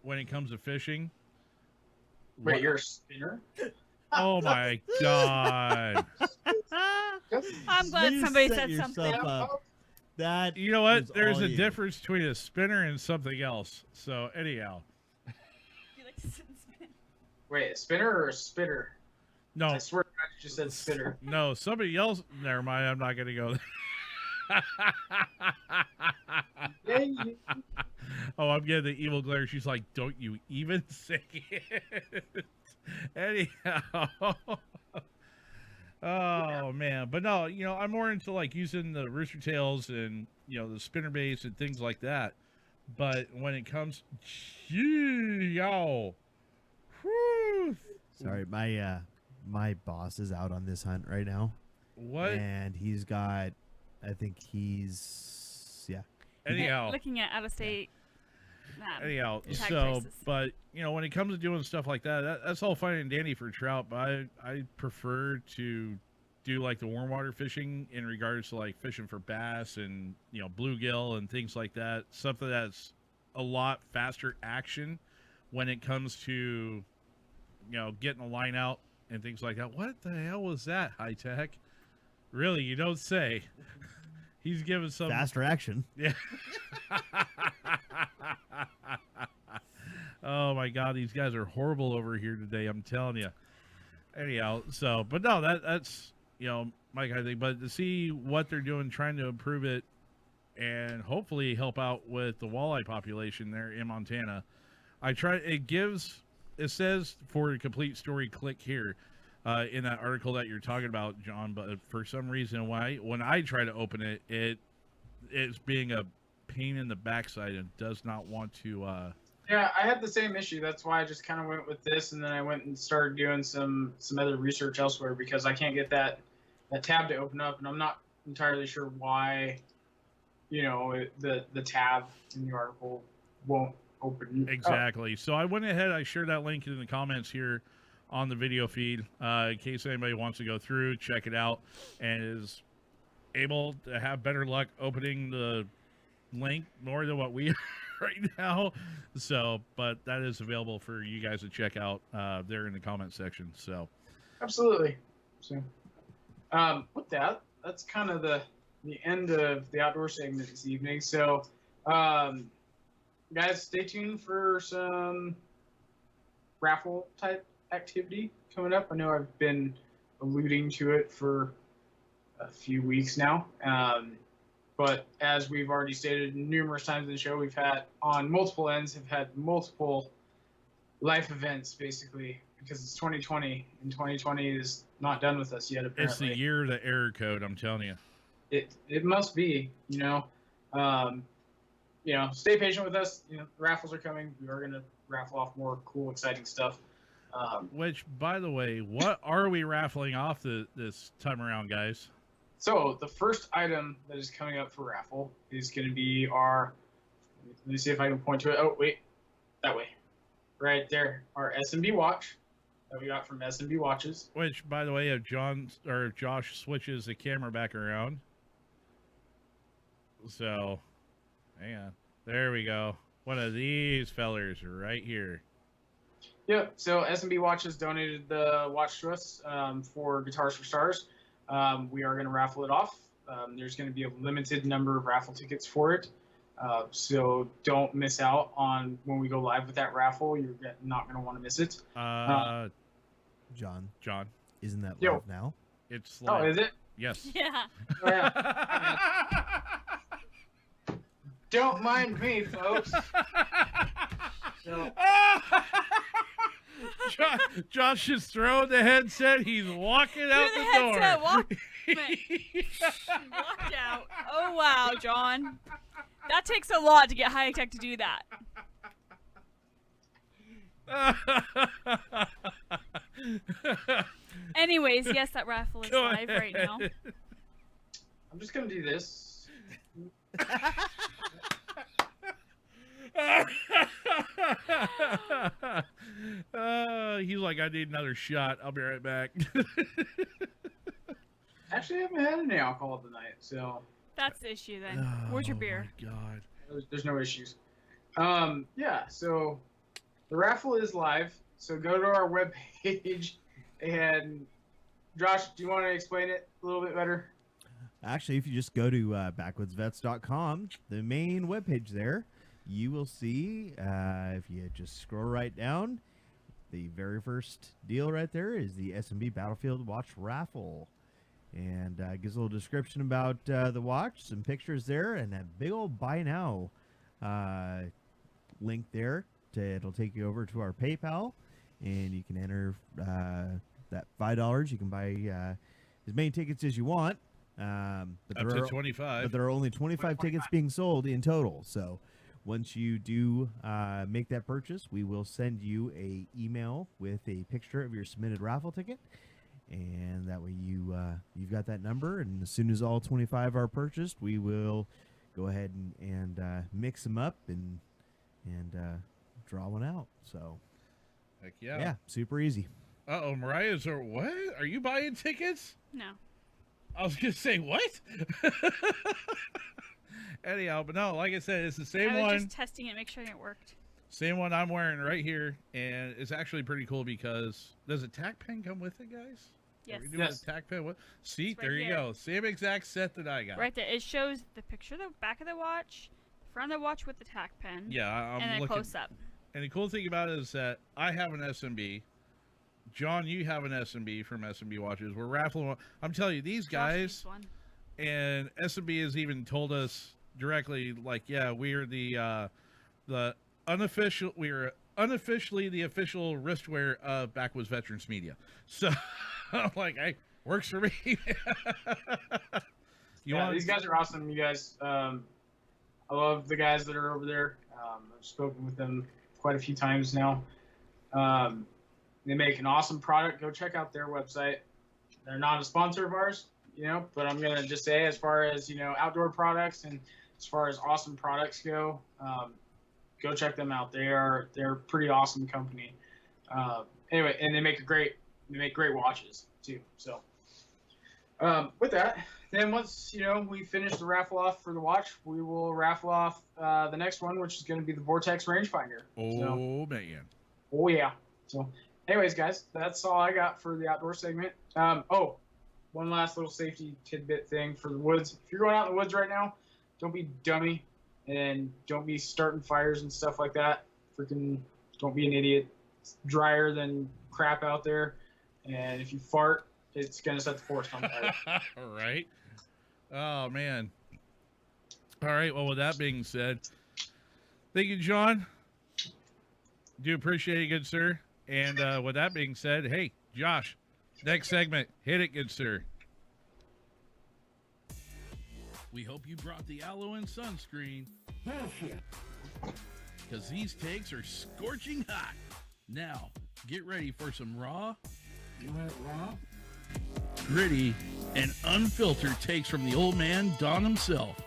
when it comes to fishing. Wait, you're a spinner? Oh my God. I'm glad You somebody set said yourself something. up. That You know what? is There's all a you. difference between a spinner and something else. So anyhow. You like to sit and spin. Wait, a spinner or a spitter? No, I swear to God, you just said spitter. no, somebody else. Never mind. I'm not going to go there. Yay. Oh, I'm getting the evil glare. She's like, don't you even say it. Anyhow. Oh, man. But no, I'm more into like using the rooster tails and, the spinner bass and things like that. But when it comes, y'all. Whew. Sorry, my boss is out on this hunt right now, What? and he's got, I think he's Anyhow. Looking at out of state. Anyhow, tag so, prices. but, when it comes to doing stuff like that's all fine and dandy for trout, but I prefer to do like the warm water fishing in regards to like fishing for bass and, bluegill and things like that. Something that's a lot faster action when it comes to, getting a line out and things like that. What the hell was that, high tech? Really, you don't say. He's giving some faster action. Yeah. Oh my God, these guys are horrible over here today. I'm telling you. Anyhow, so but no, that's my kind of thing. But to see what they're doing, trying to improve it, and hopefully help out with the walleye population there in Montana. It says for a complete story, click here. In that article that you're talking about, John, but for some reason, when I try to open it, it's being a pain in the backside and does not want to. Yeah, I had the same issue. That's why I just kind of went with this, and then I went and started doing some other research elsewhere because I can't get that tab to open up, and I'm not entirely sure why. The tab in the article won't open. Exactly. So I went ahead. I shared that link in the comments here on the video feed in case anybody wants to go through, check it out, and is able to have better luck opening the link more than what we are right now. So, but that is available for you guys to check out there in the comment section. So, Absolutely. So, with that, that's kind of the end of the outdoor segment this evening. So, guys, stay tuned for some raffle type activity coming up. I know I've been alluding to it for a few weeks now. But as we've already stated numerous times in the show, we've had on multiple ends, have had multiple life events basically because it's 2020 and 2020 is not done with us yet. Apparently, it's the year of the error code. I'm telling you. It must be, stay patient with us. The raffles are coming. We are going to raffle off more cool, exciting stuff. Which, by the way, what are we raffling off this time around, guys? So the first item that is coming up for raffle is going to be our. Let me see if I can point to it. Oh, wait, that way, right there. Our S&B watch that we got from S&B Watches. Which, by the way, if Josh switches the camera back around, so hang on, there we go. One of these fellers right here. Yep. So S&B Watches donated the watch to us for Guitars for Stars. We are going to raffle it off. There's going to be a limited number of raffle tickets for it. So don't miss out on when we go live with that raffle. You're not going to want to miss it. John, isn't that Yo. live now? It's Oh, like, is it? yes. Yeah. Oh, yeah. Don't mind me, folks. So, Josh is throwing the headset. He's walking out the door. Walk out. Oh, wow, John. That takes a lot to get high tech to do that. Anyways, yes, that raffle is Go live right now. I'm just going to do this. He's like, I need another shot. I'll be right back. Actually, I haven't had any alcohol tonight, so That's the issue then. Where's your beer? Oh my God. there's no issues. Yeah, so the raffle is live. So go to our webpage and Josh, do you want to explain it a little bit better? Actually, if you just go to backwoodsvets.com, the main webpage there, you will see, if you just scroll right down, the very first deal right there is the S&B Battlefield Watch Raffle. And gives a little description about the watch, some pictures there, and that big old buy now link there. It'll take you over to our PayPal, and you can enter that $5. You can buy as many tickets as you want. But Up to 25. But there are only 25 tickets being sold in total. So once you do make that purchase, we will send you a email with a picture of your submitted raffle ticket. And that way you've got that number, and as soon as all 25 are purchased, we will go ahead and mix them up and draw one out. So, Heck yeah. yeah, super easy. Uh-oh, Mariah's or what? Are you buying tickets? No. I was going to say, what? Anyhow, but no, like I said, it's the same I was one. just testing it, make sure it worked. Same one I'm wearing right here, and it's actually pretty cool because does a tack pen come with it, guys? Yes. Are we doing Yes. a tack pen? What? See, It's right there you here. go. Same exact set that I got. Right there. It shows the picture of the back of the watch, front of the watch with the tack pen. Yeah, I'm and then looking. close up. And the cool thing about it is that I have an SMB. John, you have an SMB from SMB Watches. We're raffling one. I'm telling you, these Josh guys needs one. and SMB has even told us directly, like, yeah, we're the unofficial. We're unofficially the official wristwear of Backwoods Veterans Media. So I'm like, hey, works for me. These guys are awesome. You guys, I love the guys that are over there. I've spoken with them quite a few times now. They make an awesome product. Go check out their website. They're not a sponsor of ours, but I'm going to just say, as far as, outdoor products and as far as awesome products go, go check them out. They're a pretty awesome company. Anyway, and they make great watches too. So with that, then once we finish the raffle off for the watch, we will raffle off the next one, which is going to be the Vortex rangefinder. Man. Oh yeah. So anyways, guys, that's all I got for the outdoor segment. One last little safety tidbit thing for the woods. If you're going out in the woods right now, don't be dummy and don't be starting fires and stuff like that. Freaking don't be an idiot. It's drier than crap out there. And if you fart, it's going to set the forest on fire. All right. Oh, man. All right. Well, with that being said, thank you, John. Do appreciate it, good sir. And with that being said, hey, Josh, next segment, hit it, good sir. We hope you brought the aloe and sunscreen. Because these takes are scorching hot. Now, get ready for some raw, gritty, and unfiltered takes from the old man, Don himself.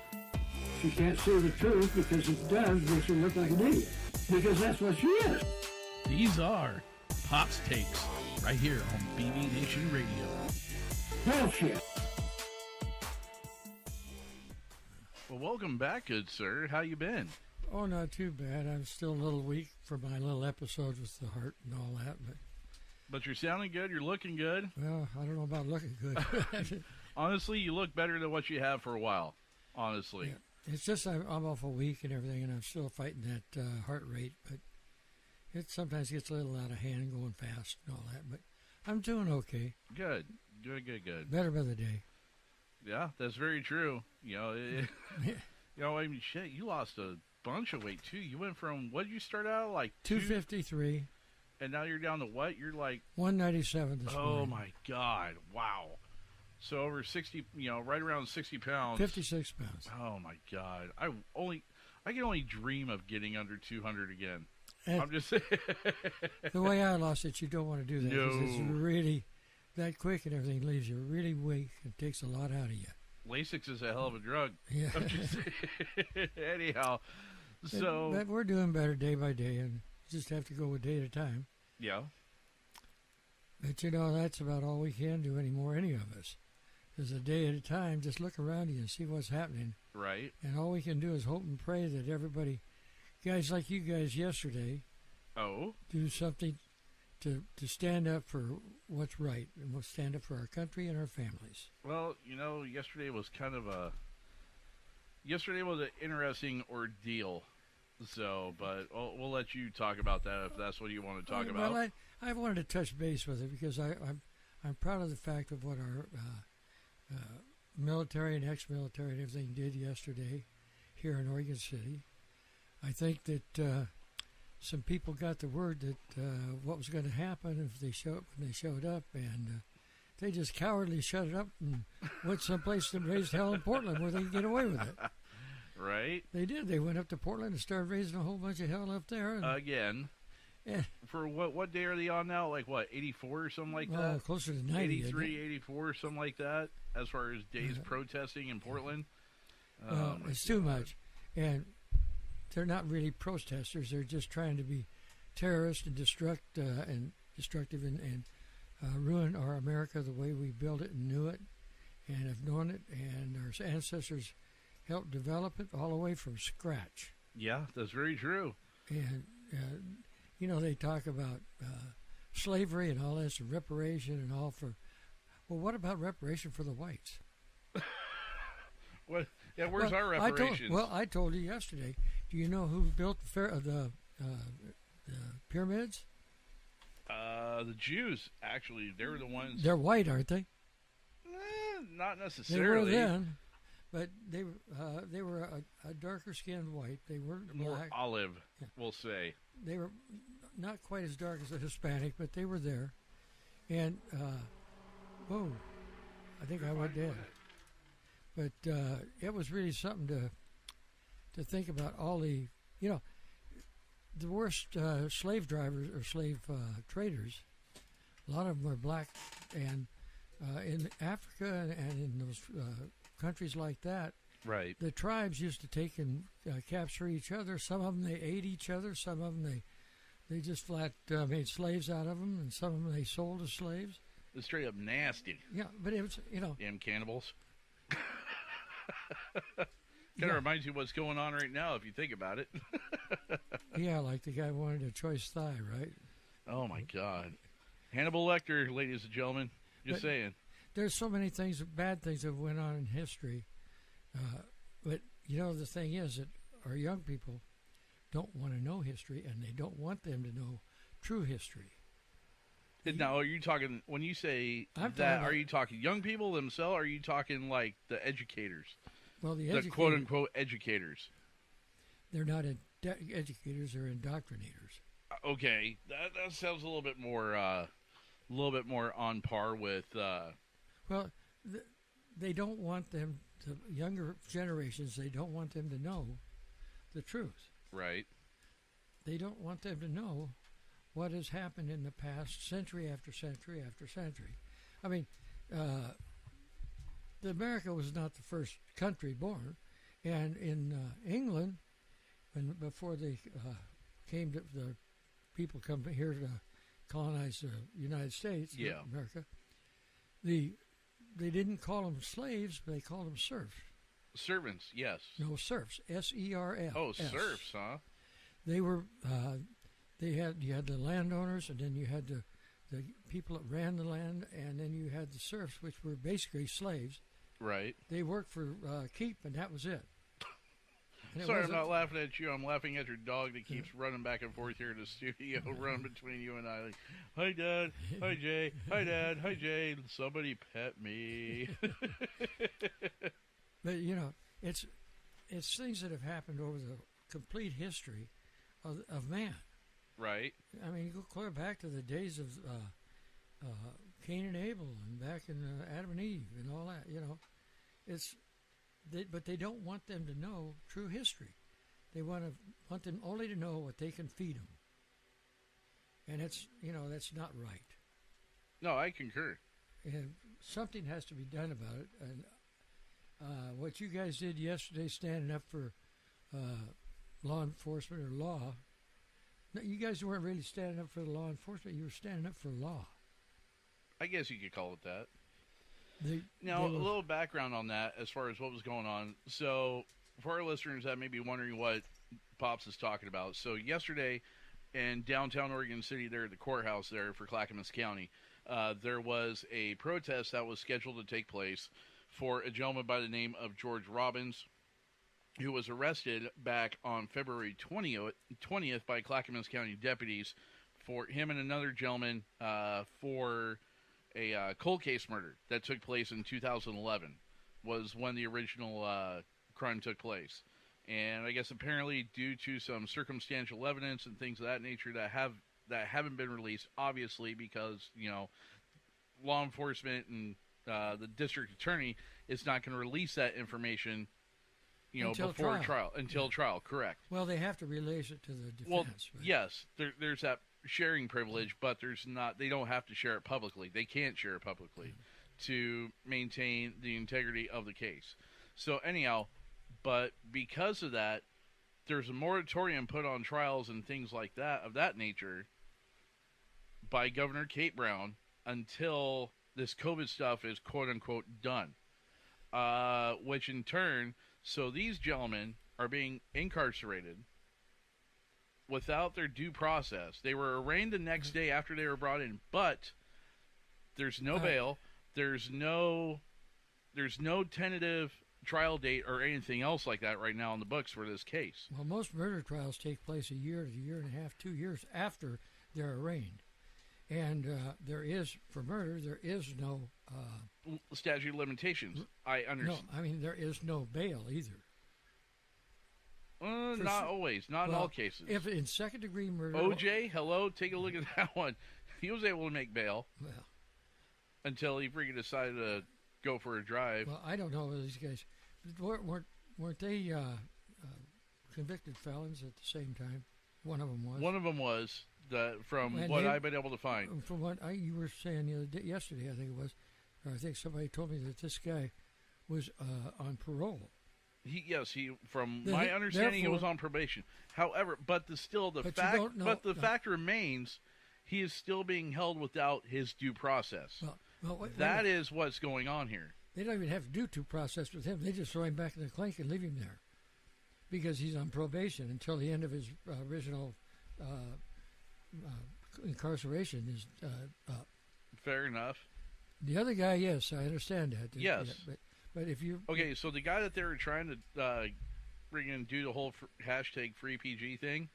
She can't say the truth because if it does, it makes her look like an idiot. Because that's what she is. These are Pop's Takes, right here on BB Nation Radio. Bullshit. Well, welcome back, good sir. How you been? Oh, not too bad. I'm still a little weak for my little episode with the heart and all that, But you're sounding good. You're looking good. well, I don't know about looking good. Honestly, you look better than what you have for a while. Honestly. Yeah. It's just I'm awful weak and everything, and I'm still fighting that heart rate, but it sometimes gets a little out of hand going fast and all that, but I'm doing okay. Good. Good. Better by the day. Yeah, that's very true. I mean, shit, you lost a bunch of weight, too. You went from, what did you start out, like 253, and now you're down to what? You're like, 197 this morning. oh, my God. Wow. So over 60, right around 60 pounds. 56 pounds. Oh, my God. I can only dream of getting under 200 again. And I'm just saying. the way I lost it, you don't want to do that because it's No. really that quick and everything leaves you really weak and takes a lot out of you. Lasix is a hell of a drug. Yeah. I'm just saying. Anyhow, so But we're doing better day by day, and just have to go a day at a time. yeah, But that's about all we can do anymore, any of us. Is a day at a time, just look around you and see what's happening. right. And all we can do is hope and pray that everybody, guys like you guys yesterday, Oh, do something to stand up for what's right and we'll stand up for our country and our families. well, yesterday was an interesting ordeal. So, but we'll let you talk about that if that's what you want to talk about. Well, I wanted to touch base with it because I'm proud of the fact of what our military and ex-military and everything did yesterday here in Oregon City. I think that some people got the word that what was going to happen if they showed up, and they just cowardly shut it up and went someplace and raised hell in Portland where they could get away with it. Right? They did. They went up to Portland and started raising a whole bunch of hell up there. And, Again. yeah, For what day are they on now? Like what, 84 or something like that? closer to 90. 83, 84, something like that, as far as days protesting in Portland. It's too much. And they're not really protesters. They're just trying to be terrorists and destructive and ruin our America the way we built it and knew it and have known it. And our ancestors helped develop it all the way from scratch. Yeah, that's very true. And, they talk about slavery and all this and reparation and all for... Well, what about reparation for the whites? What? Yeah, where's our reparations? I told you yesterday. Do you know who built the pyramids? The Jews, actually, they were the ones. They're white, aren't they? Not They necessarily. were then, but they were a darker skinned white. They weren't More black. olive, Yeah. we'll say. They were not quite as dark as a Hispanic, but they were there. And whoa, I think I went dead. But it was really something to think about. All the the worst slave drivers or slave traders. A lot of them are black, and in Africa and in those countries like that, Right. the tribes used to take and capture each other. Some of them they ate each other. Some of them they just flat made slaves out of them, and some of them they sold as slaves. It's straight up nasty. Yeah, but it was Damn cannibals. Kind of reminds you what's going on right now if you think about it. yeah, like the guy wanted a choice thigh, right? Oh my God. Hannibal Lecter, ladies and gentlemen. Just But- saying. There's so many things, bad things that went on in history. But the thing is that our young people don't want to know history, and they don't want them to know true history. Now, are you talking, when you say I'm that, talking are about- you talking young people themselves, or are you talking like the educators? Well, the The quote-unquote educators. they're not educators; they're indoctrinators. Okay, that sounds a little bit more on par with. Well, they don't want them, the younger generations, they don't want them to know the truth. Right. They don't want them to know what has happened in the past, century after century after century. I mean, America was not the first country born, and in England, before they came to the people come here to colonize the United States, Yeah. America, they didn't call them slaves, but they called them serfs. Servants, yes. No, serfs. SERF. Oh, serfs, huh? They were. You had the landowners, and then you had the people that ran the land, and then you had the serfs, which were basically slaves. Right. They worked for keep, and that was it. And it Sorry, I'm wasn't- not laughing at you. I'm laughing at your dog that keeps running back and forth here in the studio, running between you and I. Like, hi, Dad. Hi, Jay. Hi, Dad. Hi, Jay. Somebody pet me. But it's things that have happened over the complete history of man. Right. I mean, go clear back to the days of Cain and Abel, and back in Adam and Eve, and all that. But they don't want them to know true history. They want them only to know what they can feed them, and that's not right. No, I concur. And something has to be done about it. And what you guys did yesterday, standing up for law enforcement or law. No, you guys weren't really standing up for the law enforcement. You were standing up for law. I guess you could call it that. Now, A little background on that as far as what was going on. So, for our listeners that may be wondering what Pops is talking about. So, yesterday in downtown Oregon City, there at the courthouse there for Clackamas County, there was a protest that was scheduled to take place for a gentleman by the name of George Robbins, who was arrested back on February 20th by Clackamas County deputies for him and another gentleman for a cold case murder that took place in 2011 was when the original crime took place. And I guess apparently due to some circumstantial evidence and things of that nature that haven't been released, obviously because, law enforcement and the district attorney is not going to release that information, Until before trial. until trial, correct. Well, they have to release it to the defense. Well, right? yes, there's that sharing privilege, but they don't have to share it publicly. They can't share it publicly to maintain the integrity of the case. So anyhow, but because of that, there's a moratorium put on trials and things like that, of that nature, by Governor Kate Brown until this COVID stuff is quote-unquote done. Which in turn, so these gentlemen are being incarcerated without their due process. They were arraigned the next day after they were brought in, but there's no bail, there's no tentative trial date or anything else like that right now in the books for this case. Well, most murder trials take place a year to a year and a half, 2 years after they're arraigned. And for murder, there is no... statute of limitations. I understand. No, I mean, there is no bail either. Not always. Not in all cases. If in second-degree murder... OJ, hello, take a look at that one. He was able to make bail. Well, until he freaking decided to go for a drive. Well, I don't know whether these guys... Weren't they convicted felons at the same time? One of them was. One of them was, from And what I've been able to find. From what you were saying yesterday, I think it was, or I think somebody told me that this guy was on parole. From my understanding, he was on probation. However, the fact remains, he is still being held without his due process. That is what's going on here. They don't even have to do due process with him. They just throw him back in the clink and leave him there, because he's on probation until the end of his original incarceration is up. Fair enough. The other guy, yes, I understand that. Yes. Yeah, but if you... Okay, so the guy that they were trying to bring in and do the whole hashtag free PG thing,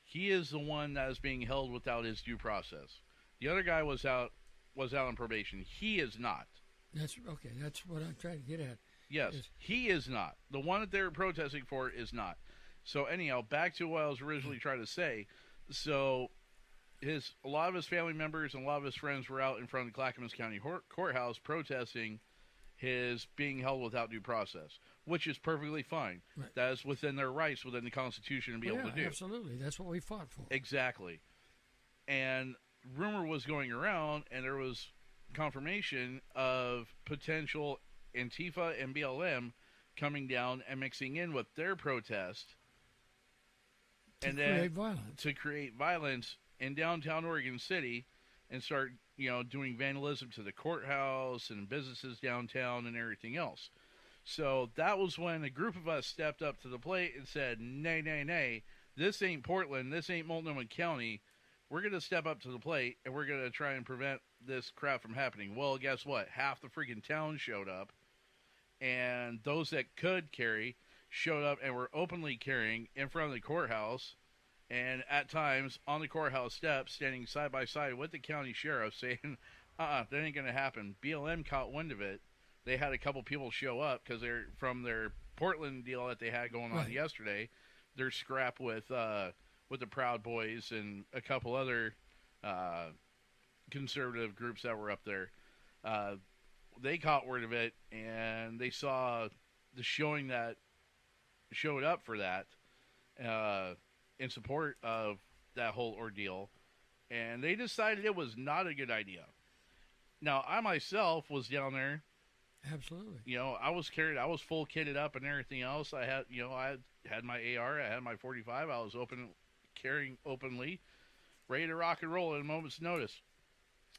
he is the one that is being held without his due process. The other guy was out on probation. He is not. That's okay. That's what I'm trying to get at. Yes, he is not. The one that they're protesting for is not. So anyhow, back to what I was originally trying to say. So a lot of his family members and a lot of his friends were out in front of the Clackamas County Courthouse protesting his being held without due process, which is perfectly fine. Right. That is within their rights, within the Constitution, to be able to do. Absolutely. That's what we fought for. Exactly. And rumor was going around, and there was confirmation of potential Antifa and BLM coming down and mixing in with their protest to create violence in downtown Oregon City and start, doing vandalism to the courthouse and businesses downtown and everything else. So that was when a group of us stepped up to the plate and said, nay, nay, nay, this ain't Portland, this ain't Multnomah County. We're going to step up to the plate, and we're going to try and prevent this crap from happening. Well, guess what? Half the freaking town showed up, and those that could carry showed up and were openly carrying in front of the courthouse, and at times on the courthouse steps, standing side by side with the county sheriff, saying, that ain't going to happen. BLM caught wind of it. They had a couple people show up because they're from their Portland deal that they had going on yesterday. Their scrap with the Proud Boys and a couple other conservative groups that were up there. They caught word of it, and they saw the showing that showed up for that in support of that whole ordeal, and they decided it was not a good idea. Now, I myself was down there. Absolutely. I was carried. I was full kitted up and everything else. I had, I had my AR. I had my 45. I was carrying openly, ready to rock and roll at a moment's notice.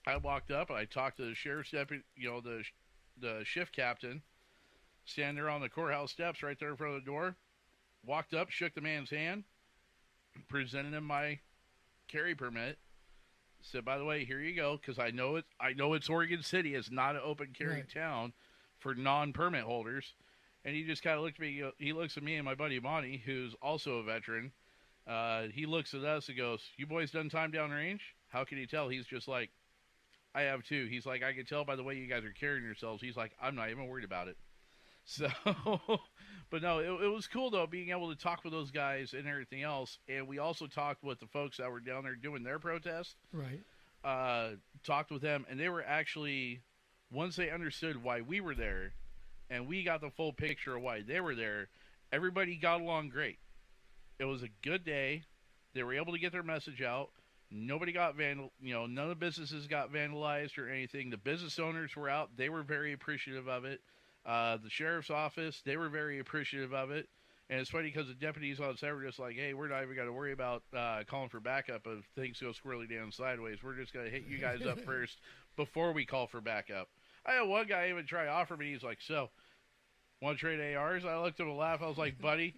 I walked up and I talked to the sheriff's deputy, the shift captain, standing there on the courthouse steps right there in front of the door. Walked up, shook the man's hand, presented him my carry permit. Said, by the way, here you go, because I know it's Oregon City. It's not an open carry town for non-permit holders. And he just kind of looked at me. He looks at me and my buddy Monty, who's also a veteran. He looks at us and goes, "You boys done time downrange?" How can he tell? He's just like, "I have too." He's like, "I can tell by the way you guys are carrying yourselves." He's like, "I'm not even worried about it." So, but no, it was cool though, being able to talk with those guys and everything else. And we also talked with the folks that were down there doing their protest. Right. Talked with them, and they were actually, once they understood why we were there, and we got the full picture of why they were there, everybody got along great. It was a good day. They were able to get their message out. Nobody got none of the businesses got vandalized or anything. The business owners were out. They were very appreciative of it. The sheriff's office, they were very appreciative of it. And it's funny because the deputies on set were just like, "Hey, we're not even going to worry about calling for backup if things go squirrely down sideways. We're just going to hit you guys up first before we call for backup." I had one guy even try to offer me. He's like, "So, want to trade ARs?" I looked at him and laughed. I was like, "Buddy,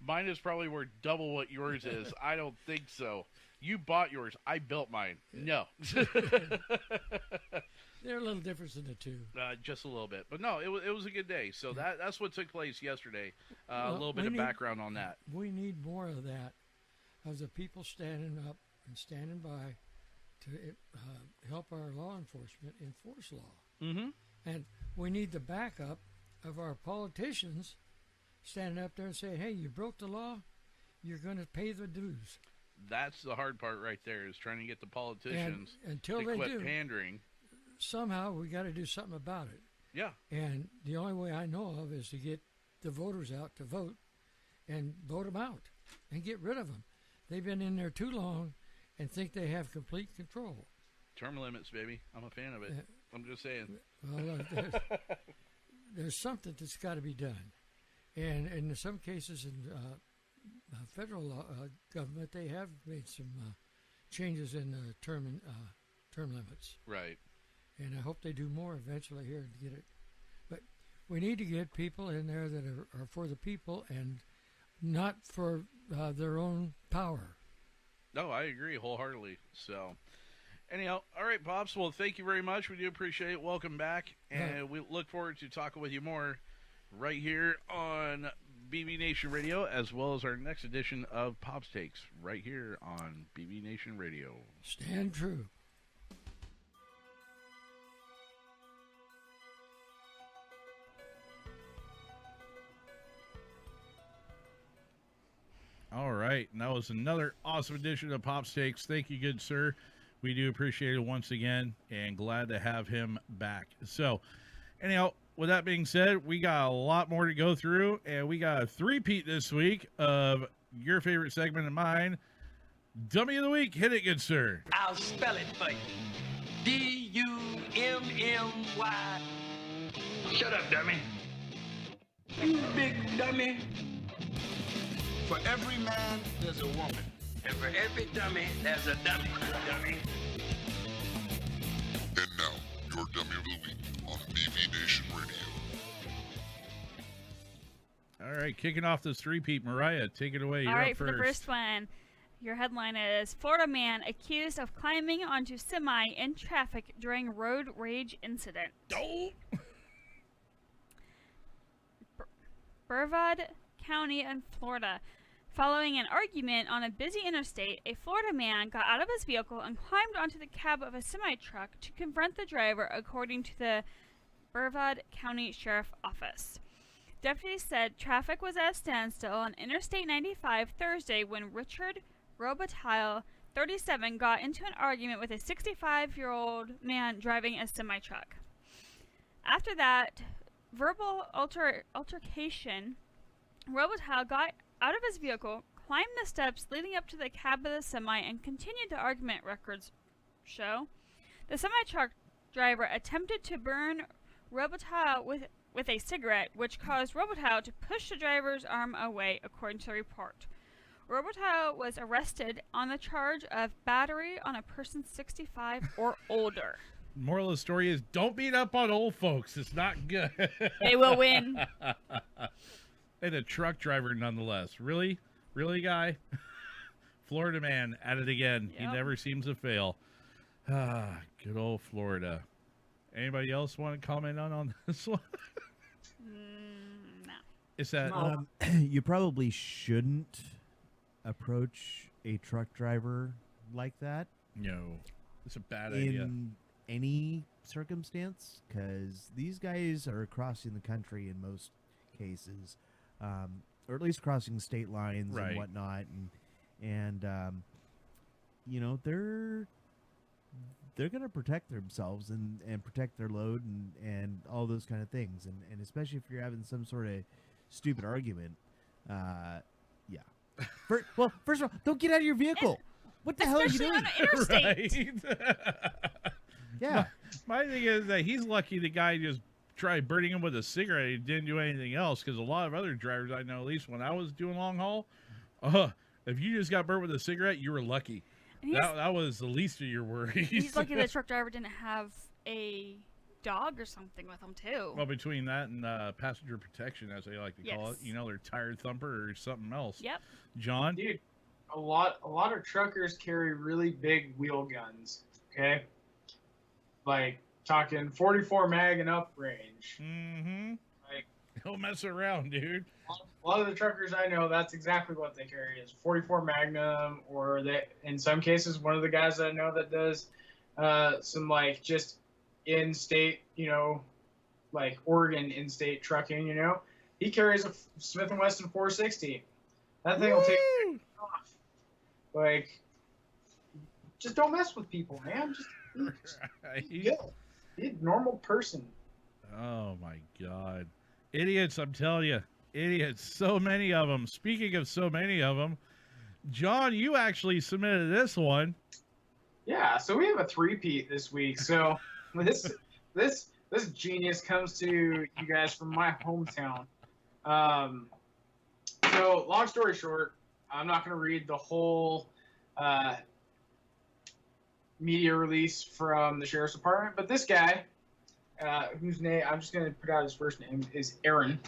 mine is probably worth double what yours is." "I don't think so. You bought yours. I built mine." "No." There are a little difference in the two. Just a little bit. But no, it was a good day. So that's what took place yesterday. A Well, little bit of background on that. We need more of that, of the people standing up and standing by to help our law enforcement enforce law. Mm-hmm. And we need the backup of our politicians standing up there and saying, "Hey, you broke the law, you're going to pay the dues." That's the hard part right there, is trying to get the politicians And until to they quit do, pandering. somehow we got to do something about it. Yeah. And the only way I know of is to get the voters out to vote and vote them out and get rid of them. They've been in there too long and think they have complete control. Term limits, baby. I'm a fan of it. I'm just saying. Well, there's something that's got to be done. And in some cases in federal government, they have made some changes in the term limits. Right. And I hope they do more eventually here to get it. But we need to get people in there that are for the people and not for their own power. No, I agree wholeheartly. So, anyhow, all right, Pops. Well, thank you very much. We do appreciate it. Welcome back. And we look forward to talking with you more right here on BB Nation Radio, as well as our next edition of Pops Takes right here on BB Nation Radio. Stand true. All right, and that was another awesome edition of Pops Takes. Thank you, good sir. We do appreciate it once again, and glad to have him back. So, anyhow, with that being said, we got a lot more to go through, and we got a three-peat this week of your favorite segment and mine, Dummy of the Week. Hit it, good sir. I'll spell it for you. D-U-M-M-Y. Shut up, dummy. You big dummy. For every man, there's a woman. And for every dummy, there's a dummy. Dummy. And now, your Dummy of the Week on BB Nation Radio. All right, kicking off this three-peat, Mariah, take it away. You're All right, up for the first one. Your headline is Florida man accused of climbing onto semi in traffic during road rage incident. Oh! Brevard County in Florida. Following an argument on a busy interstate, a Florida man got out of his vehicle and climbed onto the cab of a semi-truck to confront the driver, according to the Brevard County Sheriff Office. Deputies said traffic was at a standstill on Interstate 95 Thursday when Richard Robitaille, 37, got into an argument with a 65-year-old man driving a semi-truck. After that verbal altercation, Robitaille got out of his vehicle, climbed the steps leading up to the cab of the semi, and continued the argument, records show. The semi-truck driver attempted to burn Robitaille with a cigarette, which caused Robitaille to push the driver's arm away, according to the report. Robitaille was arrested on the charge of battery on a person 65 or older. Moral of the story is, don't beat up on old folks. It's not good. They will win. And a truck driver, nonetheless. Really? Really, guy? Florida man at it again. Yep. He never seems to fail. Ah, good old Florida. Anybody else want to comment on this one? No. Is that... You probably shouldn't approach a truck driver like that No, it's a bad idea. in any circumstance, because these guys are crossing the country in most cases, or at least crossing state lines Right. and whatnot, and you know, they're going to protect themselves and protect their load and all those kind of things, and especially if you're having some sort of stupid argument. Yeah. First of all, don't get out of your vehicle. What the hell are you Especially doing? on an interstate. Right. Yeah. My thing is that he's lucky the guy just tried burning him with a cigarette. He didn't do anything else, because a lot of other drivers I know, at least when I was doing long haul, if you just got burnt with a cigarette, you were lucky. And That was the least of your worries. he's lucky the truck driver didn't have a dog or something with him too. Well, between that and passenger protection, as they like to call it, Yes. you know, their tire thumper or something else. Yep. John? Dude, a lot of truckers carry really big wheel guns. Okay, like talking 44 mag and up range. Mm-hmm. Like Don't mess around, dude. a lot of the truckers I know, that's exactly what they carry is 44 Magnum, or they, in some cases, one of the guys that I know that does some like just in-state, you know, like Oregon in-state trucking, you know, he carries a Smith & Wesson 460. That thing will take you off. Like, just don't mess with people, man. Just be a normal person. Oh my God. Idiots, I'm telling you. Idiots. So many of them. Speaking of so many of them, John, you actually submitted this one. Yeah, so we have a three-peat this week. So this genius comes to you guys from my hometown. So long story short, I'm not going to read the whole media release from the sheriff's department, but this guy, whose name I'm just going to put out his first name, is Aaron.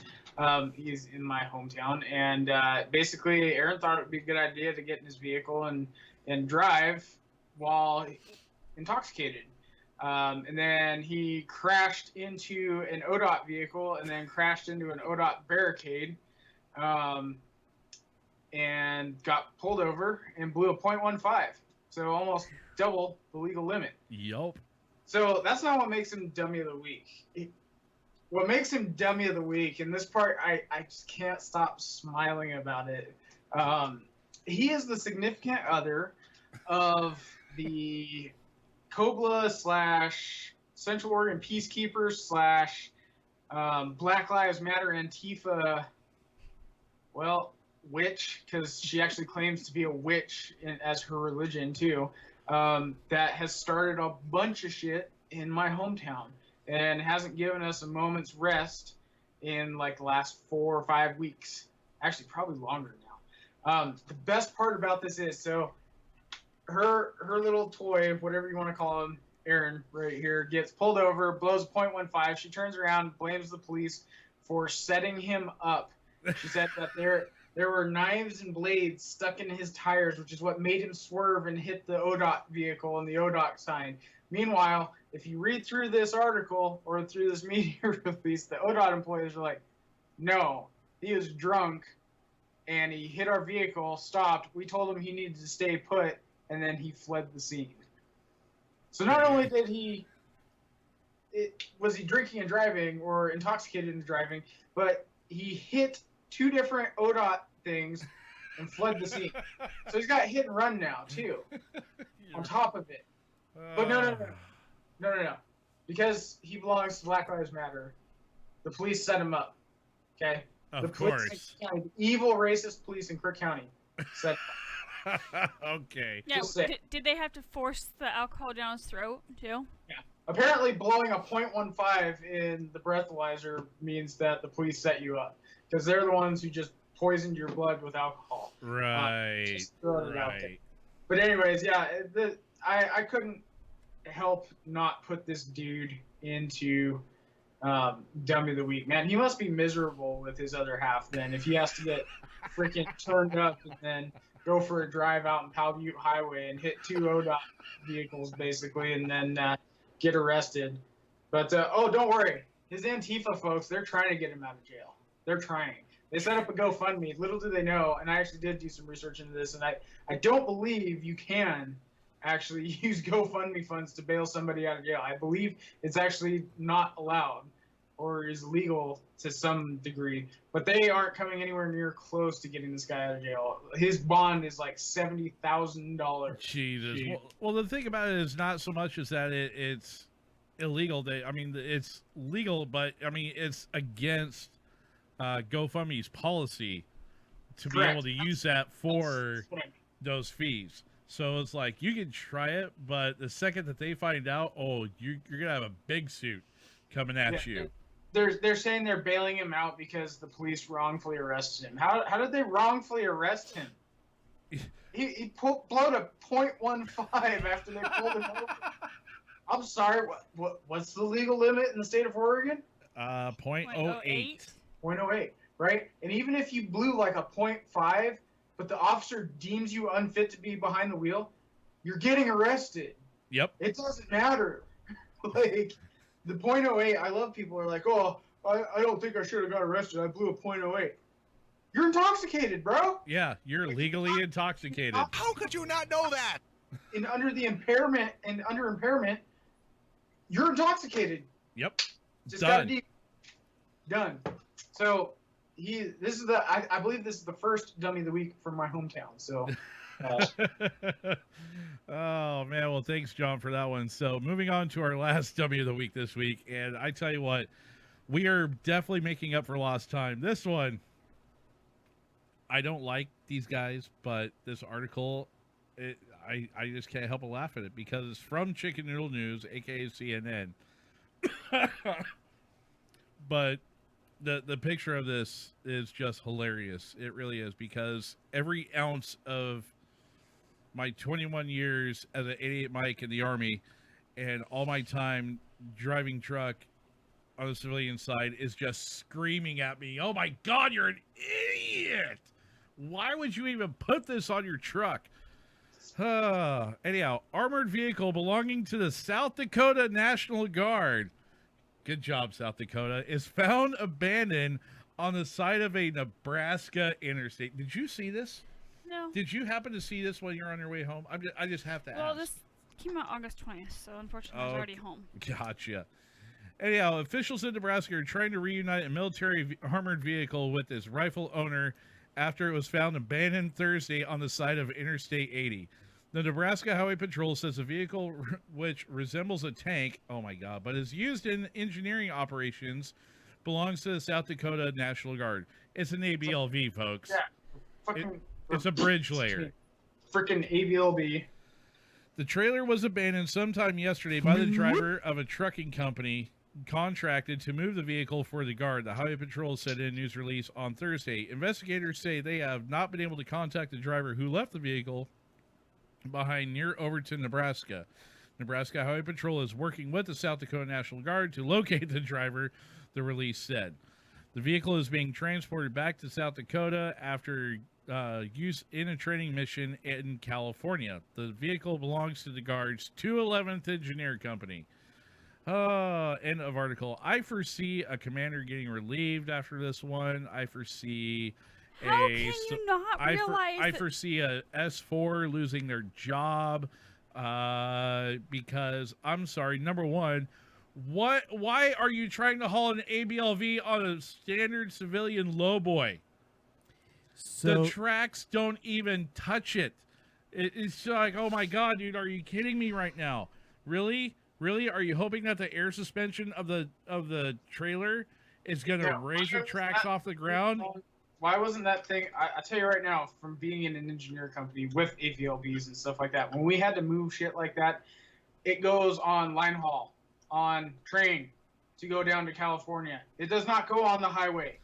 He's in my hometown, and basically Aaron thought it would be a good idea to get in his vehicle and drive while intoxicated. And then he crashed into an ODOT vehicle and then crashed into an ODOT barricade, and got pulled over and blew a .15. So almost double the legal limit. Yup. So that's not what makes him dummy of the week. What makes him dummy of the week, and this part I just can't stop smiling about it. He is the significant other of the Cobla / Central Oregon Peacekeepers / Black Lives Matter Antifa, well, witch, because she actually claims to be a witch as her religion too, that has started a bunch of shit in my hometown and hasn't given us a moment's rest in like the last 4 or 5 weeks. Actually, probably longer now. The best part about this is, so her little toy, whatever you want to call him, Aaron right here, gets pulled over, blows a .15. She turns around, blames the police for setting him up. She said that there were knives and blades stuck in his tires, which is what made him swerve and hit the ODOT vehicle and the ODOT sign. Meanwhile, if you read through this article or through this media release, the ODOT employees are like, no, he was drunk and he hit our vehicle, stopped. We told him he needed to stay put, and then he fled the scene. So not only was he drinking and driving or intoxicated and driving, but he hit 2 different ODOT things and fled the scene. So he's got hit and run now too, on top of it. But no. Because he belongs to Black Lives Matter, the police set him up. Okay? Of course. The evil racist police in Crook County set him up. Okay. Yeah, Just say- did they have to force the alcohol down his throat too? Yeah. Apparently blowing a .15 in the breathalyzer means that the police set you up. Because they're the ones who just poisoned your blood with alcohol. Right. Just throwing it out there. Right. But anyways, yeah, I couldn't help not put this dude into dummy of the week. Man, he must be miserable with his other half then if he has to get freaking turned up and then go for a drive out in Powell Butte Highway and hit 2 ODOT vehicles basically and then get arrested. But, don't worry. His Antifa folks, they're trying to get him out of jail. They're trying. They set up a GoFundMe. Little do they know, and I actually did do some research into this, and I don't believe you can actually use GoFundMe funds to bail somebody out of jail. I believe it's actually not allowed or is illegal to some degree, but they aren't coming anywhere near close to getting this guy out of jail. His bond is like $70,000. Jesus. Well, the thing about it is not so much as that it's illegal. It's legal, but it's against GoFundMe's policy to be able to use that for those fees. So it's like you can try it, but the second that they find out, you're gonna have a big suit coming at you. They're saying they're bailing him out because the police wrongfully arrested him. How did they wrongfully arrest him? He blowed a .15 after they pulled him over. I'm sorry. What's the legal limit in the state of Oregon? 0.08. 0.08, right? And even if you blew like a 0.5, but the officer deems you unfit to be behind the wheel, you're getting arrested. Yep. It doesn't matter. Like, the .08, I love people who are like, oh, I don't think I should have got arrested. I blew a .08. You're intoxicated, bro. Yeah, you're legally intoxicated. How could you not know that? And under impairment, you're intoxicated. Yep. Just Done. Done. So I believe this is the first dummy of the week from my hometown. So oh man, well thanks John for that one. So moving on to our last dummy of the week this week, and I tell you what, we are definitely making up for lost time. This one, I don't like these guys, but this article, I just can't help but laugh at it because it's from Chicken Noodle News, aka CNN. But the picture of this is just hilarious. It really is, because every ounce of my 21 years as an 88 Mike in the Army and all my time driving truck on the civilian side is just screaming at me, oh my God, you're an idiot! Why would you even put this on your truck? Anyhow, armored vehicle belonging to the South Dakota National Guard, good job, South Dakota, is found abandoned on the side of a Nebraska interstate. Did you see this? No. Did you happen to see this when you're on your way home? I just have to ask. Well, this came out August 20th, so unfortunately I was already home. Gotcha. Anyhow, officials in Nebraska are trying to reunite a military armored vehicle with its rightful owner after it was found abandoned Thursday on the side of Interstate 80. The Nebraska Highway Patrol says the vehicle, which resembles a tank, oh my God, but is used in engineering operations, belongs to the South Dakota National Guard. It's an ABLV, folks. Yeah. It's a bridge layer. Freaking ABLB. The trailer was abandoned sometime yesterday by the driver of a trucking company contracted to move the vehicle for the Guard, the Highway Patrol said in a news release on Thursday. Investigators say they have not been able to contact the driver who left the vehicle behind near Overton, Nebraska. Nebraska Highway Patrol is working with the South Dakota National Guard to locate the driver, the release said. The vehicle is being transported back to South Dakota after use in a training mission in California. The vehicle belongs to the Guard's 211th Engineer Company. End of article. I foresee a commander getting relieved after this one. I foresee How can you not realize I foresee a S4 losing their job because I'm sorry, number one, why are you trying to haul an ABLV on a standard civilian lowboy? So, the tracks don't even touch it. It's like, oh my God, dude, are you kidding me right now? Really? Are you hoping that the air suspension of the trailer is going to raise the tracks off the ground? Why wasn't that thing? I tell you right now, from being in an engineer company with AVLBs and stuff like that, when we had to move shit like that, it goes on line haul, on train to go down to California. It does not go on the highway.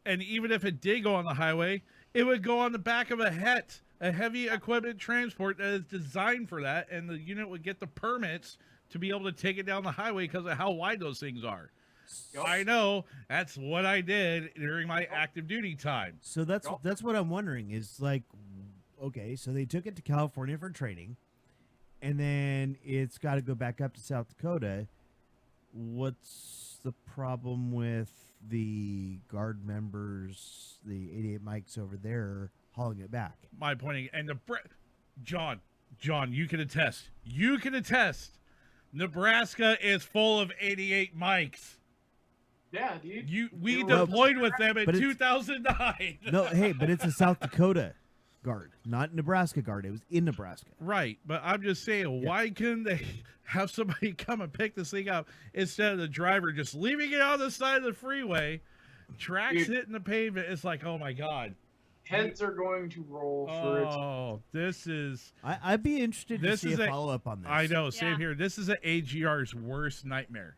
And even if it did go on the highway, it would go on the back of a HET, a heavy equipment transport that is designed for that, and the unit would get the permits to be able to take it down the highway because of how wide those things are. Yep. I know. That's what I did during my active duty time. So that's what I'm wondering is like, okay, so they took it to California for training, and then it's got to go back up to South Dakota. what's the problem with the guard members, the 88 mics over there, hauling it back? My point, and John, you can attest. You can attest. Nebraska is full of 88 mics. Yeah, dude. We You're deployed with them in But it's- 2009. No, hey, but it's a South Dakota guard, not Nebraska guard. It was in Nebraska. Right, but I'm just saying, why couldn't they have somebody come and pick this thing up instead of the driver just leaving it on the side of the freeway, tracks Dude. hitting the pavement? It's like, oh my god. Heads are going to roll for it. Oh, this is. I'd be interested to This see is a a- follow up on this. I know, same Yeah. here. This is an AGR's worst nightmare.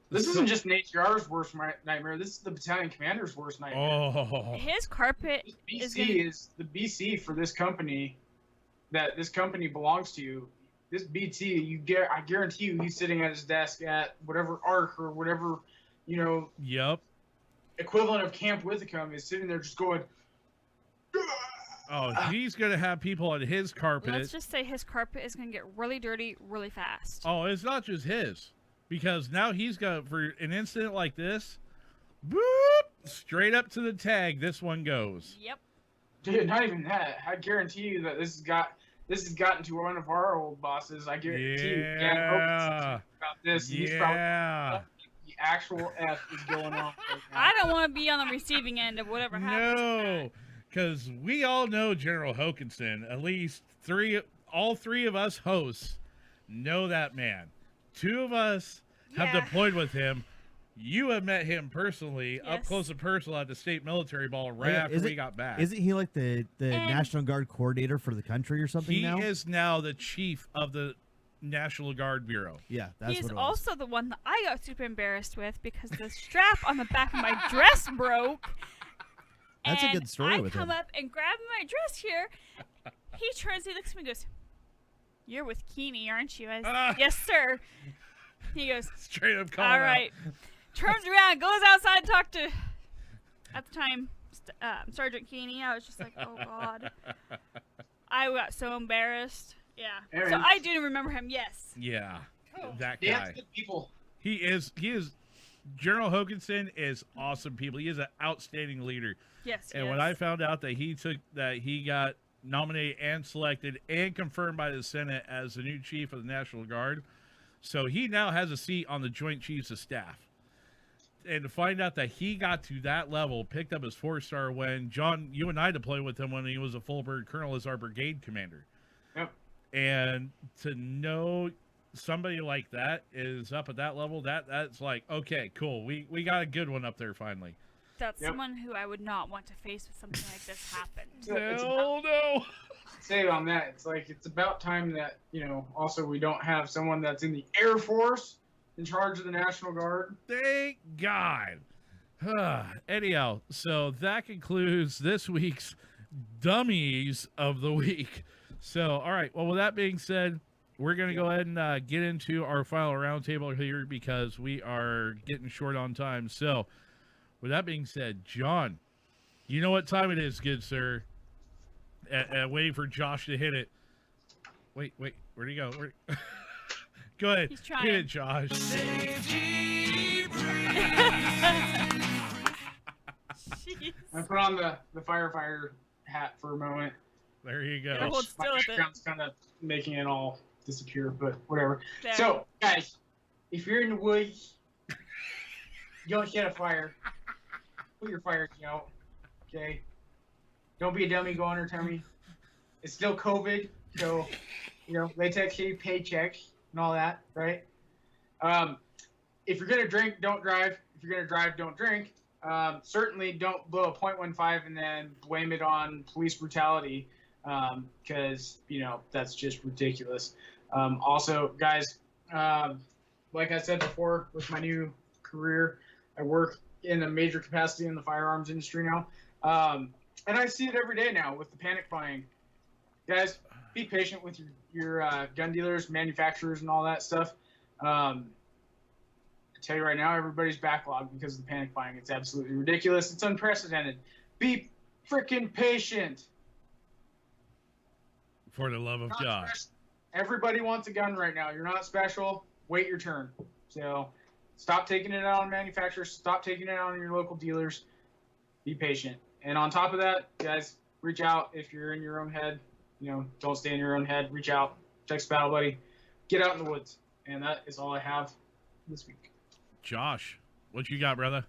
This isn't just an HR's worst nightmare. This is the battalion commander's worst nightmare. Oh, His carpet This is BC gonna, is the BC for this company that this company belongs to. This BT, I guarantee you, he's sitting at his desk at whatever ARC or whatever, yep. equivalent of Camp Withicum is sitting there just going. Oh, he's gonna have people on his carpet. let's just say his carpet is gonna get really dirty really fast. Oh, it's not just his, because now he's got, for an incident like this, boop, straight up to the tag. This one goes. Yep. Dude, not even that. I guarantee you that this has gotten to one of our old bosses. I guarantee you. Dan Hogan's about this. And he's probably Yeah. the actual F is going on right now. I don't want to be on the receiving end of whatever happens. No, because we all know General Hokanson. At least all three of us hosts know that man. Two of us have Yeah. deployed with him. You have met him personally, up Yes. close and personal at the state military ball right Yeah, after we got back. Isn't he like the National Guard coordinator for the country or something He now? is now the chief of the National Guard Bureau. Yeah, that's He's what it was. also the one that I got super embarrassed with because the strap on the back of my dress broke. That's a and good story I with come him. up and grab my dress here. He turns, he looks at me and goes, "You're with Keeney, aren't you?" I said, "Yes, sir." He goes, Straight up calling "All out. right." Turns around, goes outside to talk to, at the time, Sergeant Keeney. I was just like, oh, God. I got so embarrassed. Yeah. Aaron. So I do remember him, yes. Yeah, that They have guy. good people. He is. General Hokanson is awesome people. He is an outstanding leader. Yes, And when I found out that he got nominated and selected and confirmed by the Senate as the new chief of the National Guard, so he now has a seat on the Joint Chiefs of Staff. And to find out that he got to that level, picked up his 4-star when John, you and I deployed with him when he was a full bird colonel as our brigade commander. Yep. And to know somebody like that is up at that level, that's like, okay, cool. We got a good one up there finally. That's Yep. someone who I would not want to face with something like this happen. It's No. say on that, it's about time that, also we don't have someone that's in the Air Force in charge of the National Guard. Thank God. Anyhow, so that concludes this week's Dummies of the Week. So, all right. Well, with that being said, we're going to go ahead and get into our final roundtable here because we are getting short on time. So, with that being said, John, you know what time it is, good sir. Waiting for Josh to hit it. Wait. Where'd he go? Go ahead. He's trying. Hit it, Josh. Jeez. I put on the firefighter hat for a moment. There you go. Yeah, hold My still with it. background's kind of making it all disappear, but whatever. There. So, guys, if you're in the woods, don't set a fire. Put your fires out, okay? Don't be a dummy. Go on your tummy. It's still COVID, so, they take your paycheck and all that, right? If you're going to drink, don't drive. If you're going to drive, don't drink. Certainly don't blow a .15 and then blame it on police brutality, because, that's just ridiculous. Also, guys, like I said before, with my new career, I work in a major capacity in the firearms industry now. And I see it every day now with the panic buying. Guys, be patient with your gun dealers, manufacturers, and all that stuff. I tell you right now, everybody's backlogged because of the panic buying. It's absolutely ridiculous. It's unprecedented. Be freaking patient. For the love of Not God. special. Everybody wants a gun right now. You're not special. Wait your turn. So Stop taking it out on manufacturers. Stop taking it out on your local dealers. Be patient. And on top of that, guys, reach out if you're in your own head. Don't stay in your own head. Reach out. Text Battle Buddy. Get out in the woods. And that is all I have this week. Josh, what you got, brother?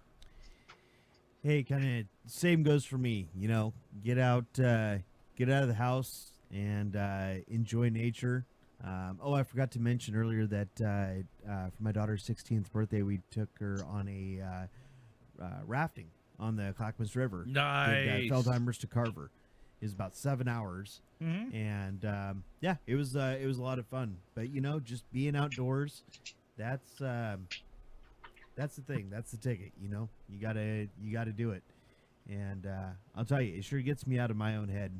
Hey, kind of same goes for me. Get out of the house and enjoy nature. I forgot to mention earlier that for my daughter's 16th birthday, we took her on a rafting on the Clackamas River. Nice. Feldheimers to Carver. It was about 7 hours, and it was a lot of fun. But just being outdoors, that's the thing. That's the ticket. You gotta do it. And I'll tell you, it sure gets me out of my own head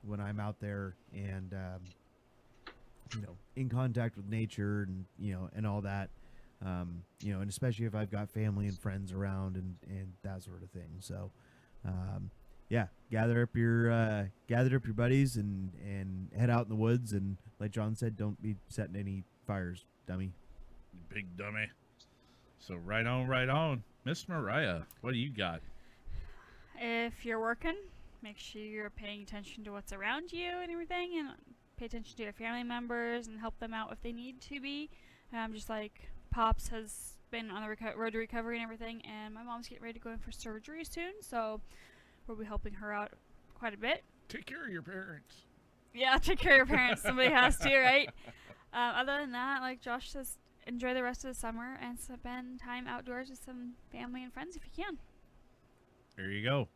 when I'm out there and in contact with nature and all that. And especially if I've got family and friends around and that sort of thing. So, gather up your buddies and head out in the woods. And like John said, don't be setting any fires, dummy. Big dummy. So right on. Miss Mariah, what do you got? If you're working, make sure you're paying attention to what's around you and everything, and pay attention to your family members and help them out if they need to be. Just like Pops has been on the road to recovery and everything, and my mom's getting ready to go in for surgery soon, so we'll be helping her out quite a bit. Take care of your parents. Yeah, take care of your parents. Somebody has to, right? Other than that, like Josh says, enjoy the rest of the summer and spend time outdoors with some family and friends if you can. There you go.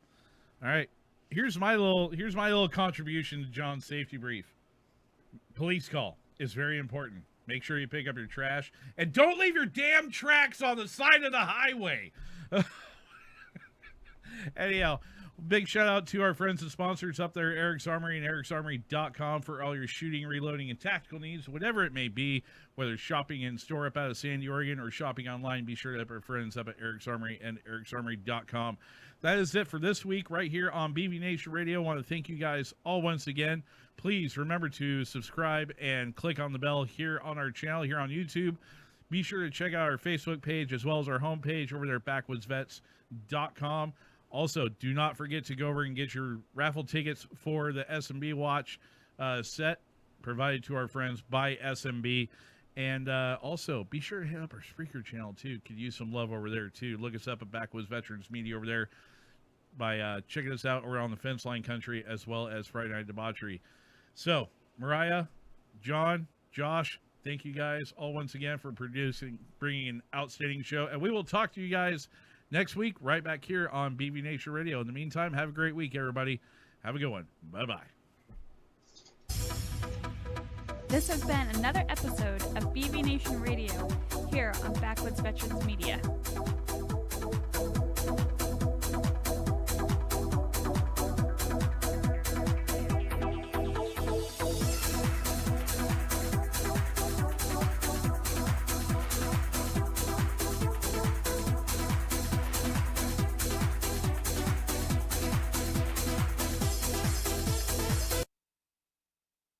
All right. Here's my little contribution to John's safety brief. Police call is very important. Make sure you pick up your trash and don't leave your damn tracks on the side of the highway. Anyhow, big shout out to our friends and sponsors up there, Eric's Armory and ericsarmory.com for all your shooting, reloading, and tactical needs, whatever it may be, whether shopping in store up out of Sandy, Oregon, or shopping online. Be sure to help our friends up at Eric's Armory and ericsarmory.com. That is it for this week right here on BB Nation Radio. I want to thank you guys all once again. Please remember to subscribe and click on the bell here on our channel, here on YouTube. Be sure to check out our Facebook page as well as our homepage over there at backwoodsvets.com. Also, do not forget to go over and get your raffle tickets for the SMB Watch set provided to our friends by SMB. And also, be sure to hit up our Spreaker channel, too. Could use some love over there, too. Look us up at Backwoods Veterans Media over there by checking us out over on the Fence Line Country as well as Friday Night Debauchery. So, Mariah, John, Josh, thank you guys all once again for bringing an outstanding show. And we will talk to you guys next week right back here on BB Nation Radio. In the meantime, have a great week, everybody. Have a good one. Bye-bye. This has been another episode of BB Nation Radio here on Backwoods Veterans Media.